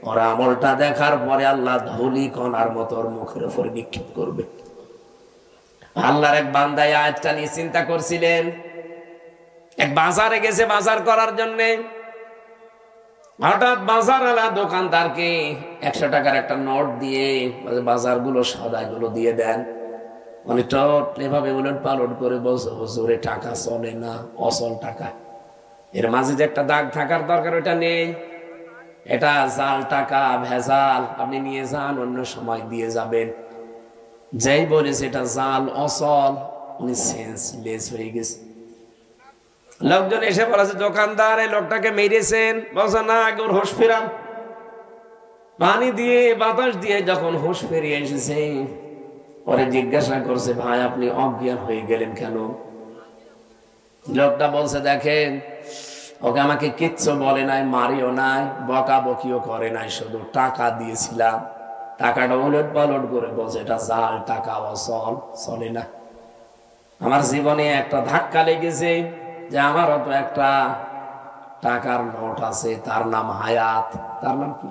ওর আমলটা দেখার পরে আল্লাহ ধুলি কণার মতো ওর মুখের উপরে নিক্ষেপ করবে। আল্লাহর এক বান্দা আয়াতটা নিয়ে চিন্তা করছিলেন, এক বাজারে গেছে বাজার করার জন্য, হঠাৎ বাজারওয়ালা দোকানদারকে 100 টাকার একটা নোট দিয়ে বাজারগুলো সদাইগুলো দিয়ে দেন। মানে এভাবে উলট পালট করে বলছে হুজুরে টাকা চলে না, অচল টাকা। এর মাঝে যে একটা দাগ থাকার দরকার ওটা নেই, এটা জাল টাকা, ভেজাল। আপনি নিয়ে যান, অন্য সময় দিয়ে যাবেন। যেই বলেছে এটা জাল, অচল, উনি সেন্সলেস হয়ে গেছে। লোকজন এসে বলেছে দোকানদার এই লোকটাকে মেরেছেন। বলছে না, আগে ওর হুঁশ ফেরান। পানি দিয়ে বাতাস দিয়ে যখন হুঁশ ফিরিয়ে এসেছে, পরে জিজ্ঞাসা করছে ভাই আপনি অজ্ঞান হয়ে গেলেন কেন? লোকটা বলছে দেখেন, ওকে আমাকে কিচ্ছু বলে নাই, মারিও নাই, বকাবকিও করে নাই, শুধু টাকা দিয়েছিলাম। টাকাটা উলট পালট করে বলছে এটা জাল টাকা, অচল, চলে না। আমার জীবনে একটা ধাক্কা লেগেছে যে আমারও তো একটা টাকার নোট আছে, তার নাম হায়াত। তার নাম কি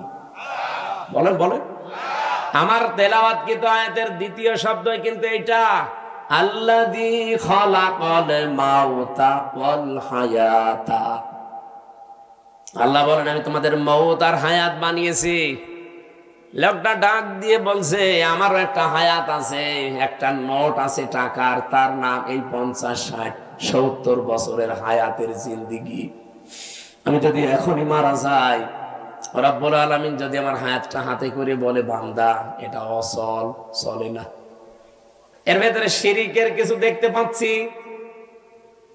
বলেন বলেন? আমার তেলাওয়াত কিন্তু আয়াতের দ্বিতীয় শব্দই কিন্তু এটা, আল্লাযী খালাকাল মাউতা ওয়াল হায়াতা। আল্লাহ বলেন আমি তোমাদের মউত আর হায়াত বানিয়েছি। লোকটা ডাক দিয়ে বলছে আমারও একটা হায়াত আছে, একটা নোট আছে টাকার, তার নাম এই 50, 60, 70 বছরের হায়াতের জিন্দেগি। আমি যদি এখনই মারা যাই, রব্বুল আলামিন যদি আমার হায়াতটা হাতে করে বলে বান্দা এটা অচল, চলে না। এর ভেতরে শিরিকের কিছু দেখতে পাচ্ছি,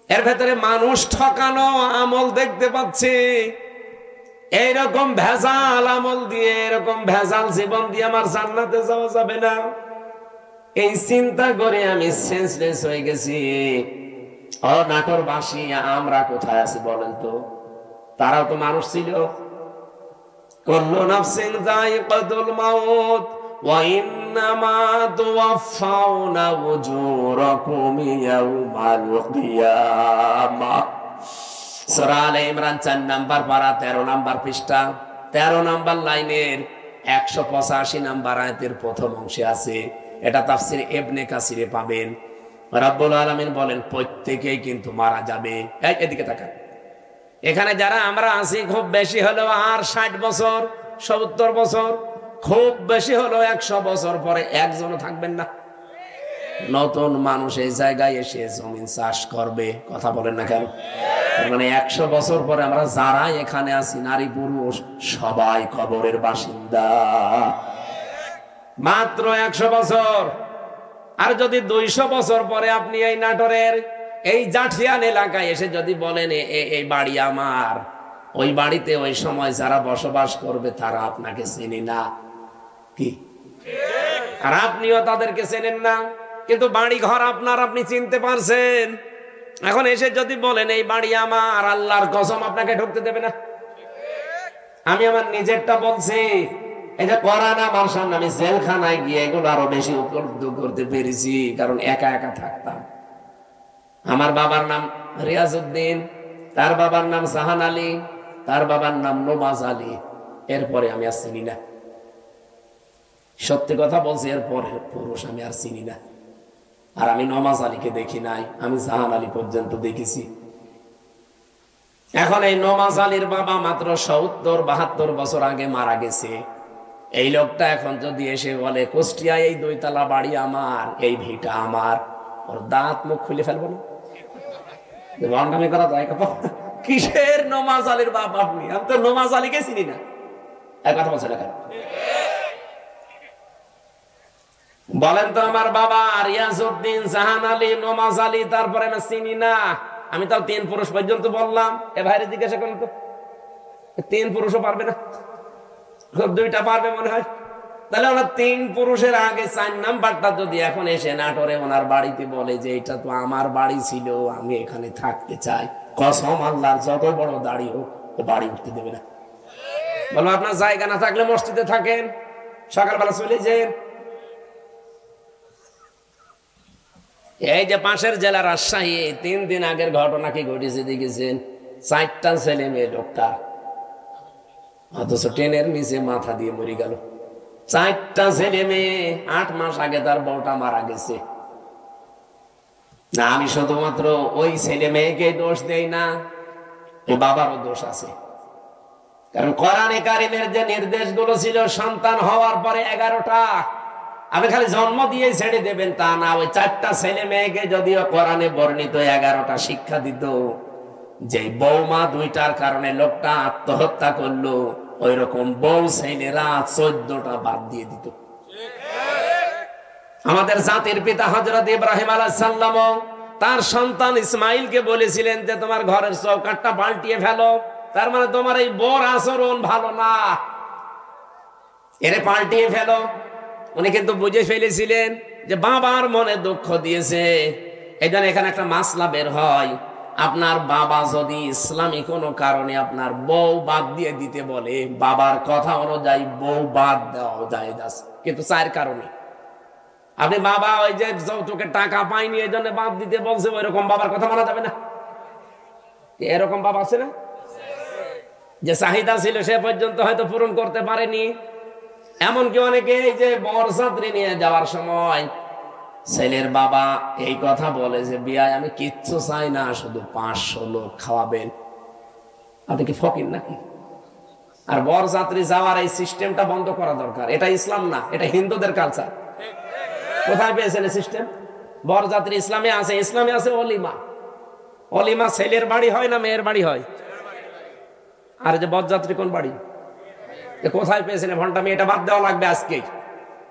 এর ভেতরে মানুষ ঠকানো আমল দেখতে পাচ্ছি। এইরকম ভেজাল আমল দিয়ে, এরকম ভেজাল জীবন দিয়ে আমার জান্নাতে যাওয়া যাবে না। এই চিন্তা করে আমি সেন্সলেস হয়ে গেছি। ও নাটোরবাসী, আমরা কোথায় আছি বলেন তো? তারাও তো মানুষ ছিল। কুল্লু নাফসিন যায়িকাতুল মাউত ওয়া ইন্নামা তুওয়াফাউনা উজুরাকুম ইয়াওমাল কিয়ামাহ। সূরা আলে ইমরান 4 নাম্বার পারা 13 নাম্বার পৃষ্ঠা 13 নাম্বার লাইনের 185 নাম্বার আয়াতের প্রথম অংশে আছে। এটা তাফসীর ইবনে কাসিরে পাবেন। রব্বুল আলামিন বলেন প্রত্যেকেই কিন্তু মারা যাবে। এদিকে তাকান। এখানে যারা আমরা আছি খুব বেশি হলো আর 60 বছর, 70 বছর, খুব বেশি হলো 100 বছর পরে একজনও থাকবেন না। নতুন মানুষ এই জায়গায় এসে জমিন চাষ করবে, কথা বলেন না কেন? মানে 100 বছর পরে আমরা যারা এখানে আছি, নারী পুরুষ সবাই কবরের বাসিন্দা। মাত্র 100 বছর। আর যদি 200 বছর পরে আপনি এই নাটোরের এই জাঠিয়ান এলাকায় এসে যদি বলেন এই বাড়ি আমার, ওই বাড়িতে ওই সময় যারা বসবাস করবে তারা আপনাকে চেনে না, কি? আর আপনিও তাদেরকে চেনেন না, কিন্তু বাড়ি ঘর আপনার, আপনি চিনতে পারছেন। এখন এসে যদি বলেন এই বাড়ি আমার, আল্লাহর কসম আপনাকে ঢুকতে দেবে না। আমি আমার নিজেরটা বলছি, এই যে কোরআন আমার সামনে, আমি জেলখানায় গিয়ে এগুলো আরো বেশি উপলব্ধি করতে পেরেছি, কারণ একা একা থাকতাম। আমার বাবার নাম রিয়াজউদ্দিন, তার বাবার নাম জাহান আলী, তার বাবার নাম নওয়াজ আলী। এরপরে আমি আর চিনি না, সত্যি কথা বলছি, এরপরে পুরুষ আমি আর চিনি না। আর আমি নওয়াজ আলীকে দেখি নাই, আমি জাহান আলী পর্যন্ত দেখেছি। এখন এই নওয়াজ আলীর বাবা মাত্র 70-72 বছর আগে মারা গেছে। এই লোকটা এখন যদি এসে বলে কুষ্টিয়ায় এই 2 তলা বাড়ি আমার, এই ভিটা আমার, ওর দাঁত মুখ খুলে ফেলবো না? ভণ্ডামি করা যায়? কিসের নওয়াজ আলীর বাপ আপনি? আমি তো নওয়াজ আলীকে চিনি না। এক কথা বলছে না কেন? বলেন তো আমার বাবা রিয়াজউদ্দিন, জাহান আলী, নওয়াজ আলী, তারপরে আমি চিনি না। আমি তাও 3 পুরুষ পর্যন্ত বললাম। এ ভাইরে জিজ্ঞাসা করেন তো, 3 পুরুষও পারবে না? খুব 2টা পারবে মনে হয়। তাহলে ওনার 3 পুরুষের আগে 4 নাম্বারটা যদি এখন এসে নাটোরে ওনার বাড়িতে বলে যে এটা তো আমার বাড়ি ছিল, আমি এখানে থাকতে চাই, কসম আল্লাহর যত বড় দাড়ি হোক ও বাড়ি উঠতে দেবে না। বলবো আপনার জায়গা না থাকলে মসজিদে থাকেন, সকালবেলা চলে যান। এই যে পাশের জেলা রাজশাহী, 3 দিন আগের ঘটনা কি ঘটেছে দেখেছেন? 4টা ছেলে মেয়ে লোকটার, অথচ ট্রেনের নিচে মাথা দিয়ে মরে গেল। 4টা ছেলে মেয়ে। 8 মাস আগে তার বউটা মারা গেছে। না, আমি শুধুমাত্র ওই ছেলে মেয়েকে দোষ দেই না, ওই বাবারও দোষ আছে। কারণ কোরআনে কারিমের যে নির্দেশগুলো ছিল সন্তান হওয়ার পরে 11টা, আপনি খালি জন্ম দিয়ে ছেড়ে দেবেন তা না, ওই 4টা ছেলে মেয়েকে যদিও কোরআনে বর্ণিত 11টা শিক্ষা দিত, যে বৌমা 2টার কারণে লোকটা আত্মহত্যা করলো, ওই রকম বউ ছেলেরা 14টা বাদ দিয়ে দিত। আমাদের জাতির পিতা হযরত ইব্রাহিম আলাইহিস সালাম তার সন্তান ইসমাইলকে বলেছিলেন যে তোমার ঘরের চৌকাঠটা পাল্টিয়ে ফেলো, তার মানে তোমার এই বর আচরণ ভালো না, এরে পাল্টিয়ে ফেলো। উনি কিন্তু বুঝে ফেলেছিলেন যে বাবার মনে দুঃখ দিয়েছে। এই জন্য এখানে একটা মাসলা বের হয়, আপনার বাবা যদি ইসলামী কোনো কারণে আপনার বউ বাদ দিয়ে দিতে বলে, বাবার কথা অনুযায়ী বউ বাদ দেওয়া জায়েজ আছে, কিন্তু 4 কারণে। আপনি বাবা ওই যে যৌতুকের টাকা পাইনি এই জন্য বাদ দিতে বলছে, ওই রকম বাবার কথা মানা যাবে না। এরকম বাবা আছে না, যে চাহিদা ছিল সে পর্যন্ত হয়তো পূরণ করতে পারেনি। এমনকি অনেকে এই যে বরযাত্রী নিয়ে যাওয়ার সময় ছেলের বাবা এই কথা বলে যে বিয়ায় আমি কিচ্ছু চাই না, শুধু 500 লোক খাওয়াবেন। আপনি কি ফকির নাকি? আর বরযাত্রী যাওয়ার এই সিস্টেমটা বন্ধ করা দরকার। এটা ইসলাম না, এটা হিন্দুদের কালচার। কোথায় পেয়েছেন এই সিস্টেম? বরযাত্রী ইসলামে আছে, ইসলামে আছে অলিমা। অলিমা ছেলের বাড়ি হয় না মেয়ের বাড়ি হয়? আর যে বরযাত্রী কোন বাড়ি? কোথায় পেয়েছেন ভন্টামি? এটা বাদ দেওয়া লাগবে আজকে।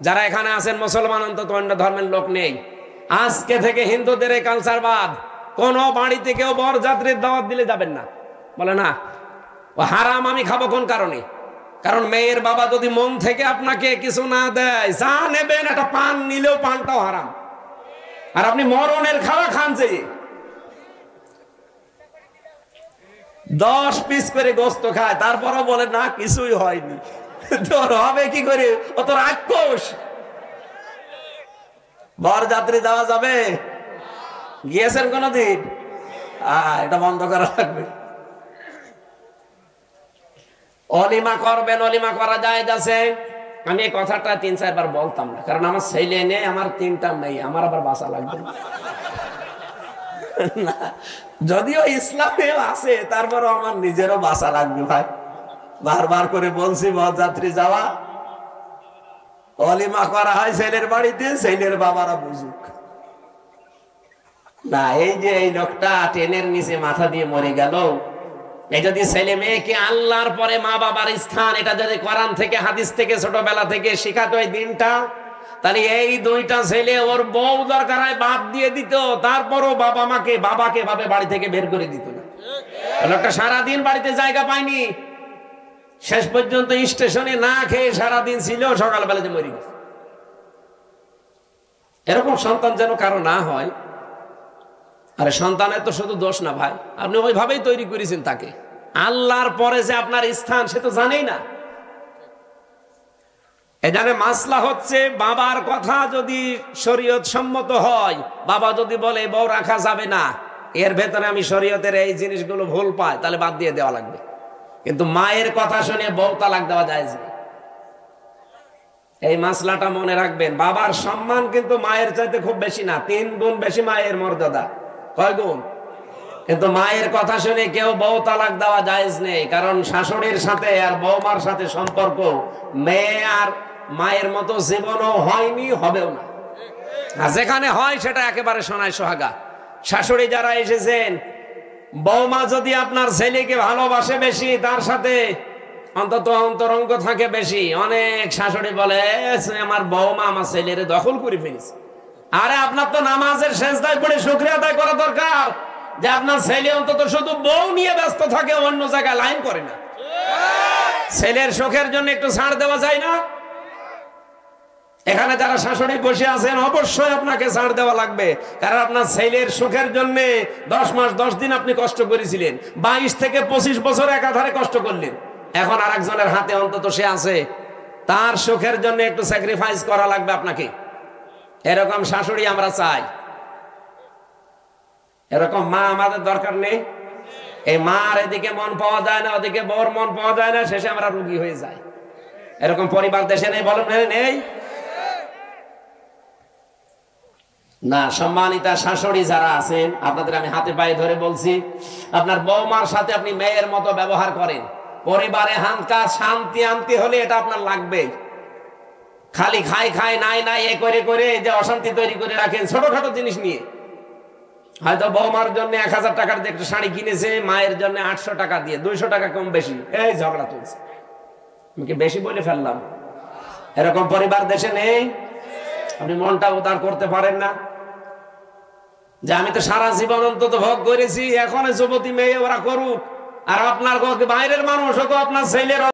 যারা এখানে আছেন মুসলমান, অন্তত অন্য ধর্মের লোক নেই, আজকে থেকে হিন্দুদের এই কালচার বাদ। কোন বাড়িতে কেউ বরযাত্রীর দাওয়াত দিলে যাবেন না। বলে না ও হারাম, আমি খাবো কোন কারণে? কারণ মেয়ের বাবা যদি মন থেকে আপনাকে কিছু না দেয়, যা নেবেন একটা পান নিলেও পানটাও হারাম। আর আপনি মরণের খাওয়া খান, যে 10 পিস করে গোস্ত খায়, তারপরও বলে না কিছুই হয়নি। তোর হবে কি করে? ও তো রাক্ষস। বরযাত্রী দেওয়া যাবে? গিয়েছেন কোনদিন? এটা বন্ধ করা লাগবে। অলিমা করবেন, অলিমা করা যায় আছে। আমি এই কথাটা 3-4 বার বলতাম না, কারণ আমার ছেলে নেই, আমার 3টা মেয়ে, আমার আবার বাঁচা লাগবে না। যদিও ইসলামে আছে, তারপরও আমার নিজেরও বাঁচা লাগবে ভাই। বারবার করে বলছি বরযাত্রী যাওয়া, অলিমা করা হয় ছেলের বাড়িতে, ছেলের বাবারা বুঝুক না। এই যে এই লোকটা ট্রেনের নিচে মাথা দিয়ে মরে গেল, এই যদি ছেলে মেয়েকে আল্লাহর পরে মা বাবার স্থান, এটা যদি কোরআন থেকে হাদিস থেকে ছোটবেলা থেকে শেখাতো এই দিনটা, তাহলে এই 2টা ছেলে ওর বউ দরকার হয় বাদ দিয়ে দিত, তারপরও বাবাকে ভাবে বাড়ি থেকে বের করে দিত না। লোকটা সারাদিন বাড়িতে জায়গা পায়নি, শেষ পর্যন্ত স্টেশনে না খেয়ে সারাদিন ছিল, সকালবেলা যে মরে গেছে। এরকম সন্তান যেন কারো না হয়। আরে সন্তানের তো শুধু দোষ না ভাই, আপনি ওইভাবেই তৈরি করেছেন তাকে। আল্লাহর পরে যে আপনার স্থান সে তো জানেই না। এখানে মাসলা হচ্ছে, বাবার কথা যদি শরীয়ত সম্মত হয়, বাবা যদি বলে বউ রাখা যাবে না, এর ভেতরে আমি শরীয়তের এই জিনিসগুলো ভুল পাই, তাহলে বাদ দিয়ে দেওয়া লাগবে। কিন্তু মায়ের কথা শুনে বউ তালাক দেওয়া যায় না। এই মাসলাটা মনে রাখবেন। বাবার সম্মান কিন্তু মায়ের চাইতে খুব বেশি না, 3 গুণ বেশি মায়ের মর্যাদা। কয় গুণ? কিন্তু মায়ের কথা শুনে কেউ বউ তালাক দেওয়া জায়েজ নেই, কারণ শাশুড়ির সাথে আর বৌমার সাথে সম্পর্ক মেয়ে আর মায়ের মতো জীবনও হয়নি, হবেও না। আর যেখানে হয় সেটা একেবারে সোনায় সোহাগা। শাশুড়ি যারা এসেছেন, বৌমা যদি আপনার ছেলেকে ভালোবাসে বেশি, তার সাথে অন্তত অন্তরঙ্গ থাকে বেশি। অনেক শাশুড়ি বলে আমার বৌমা আমার ছেলের দখল করে ফেলেছে। আরে আপনার তো নামাজের সেজদায় পড়ে শুকরিয়া আদায় করা দরকার যে আপনার ছেলে অন্তত শুধু বউ নিয়ে ব্যস্ত থাকে, অন্য জায়গায় লাইন করে না। ছেলের সুখের জন্য একটু ছাড় দেওয়া যায় না? এখানে যারা শাশুড়ি বসে আছেন, অবশ্যই আপনাকে ছাড় দেওয়া লাগবে, কারণ আপনার ছেলের সুখের জন্য 10 মাস 10 দিন আপনি কষ্ট করেছিলেন, 22 থেকে 25 বছর একাধারে কষ্ট করলেন। এখন আরেকজনের হাতে অন্তত সে আছে, তার সুখের জন্য একটু স্যাক্রিফাইস করা লাগবে আপনাকে। এরকম শাশুড়ি আমরা চাই। এরকম মা আমাদের দরকার নেই। এই মার এদিকে মন পাওয়া যায় না, ওদিকে বর মন পাওয়া যায় না, শেষে আমরা রোগী হয়ে যাই। এরকম পরিবার দেশে নেই? বলেন নেই? না, সম্মানিতা শাশুড়ি যারা আছেন, আপনাদের আমি হাতে পায়ে ধরে বলছি, আপনার বৌমার সাথে আপনি মেয়ের মতো ব্যবহার করেন। পরিবারে হানকা শান্তি আনতে হলে এটা আপনার লাগবে। খালি খাই খাই নাই নাই এ করে করে যে অশান্তি তৈরি করে রাখেন ছোটখাটো জিনিস নিয়ে। হয়তো বৌমার জন্য 1000 টাকার দিয়ে একটা শাড়ি কিনেছে, মায়ের জন্য 800 টাকা দিয়ে, 200 টাকা কম বেশি এই ঝগড়া চলছে। আমি কি বেশি বলে ফেললাম? এরকম পরিবার দেশে নেই? আপনি মনটা উদার করতে পারেন না যে আমি তো সারা জীবন অন্তত ভোগ করেছি, এখন যুবতী মেয়ে ওরা করুক। আর আপনার বাইরের মানুষও তো আপনার ছেলের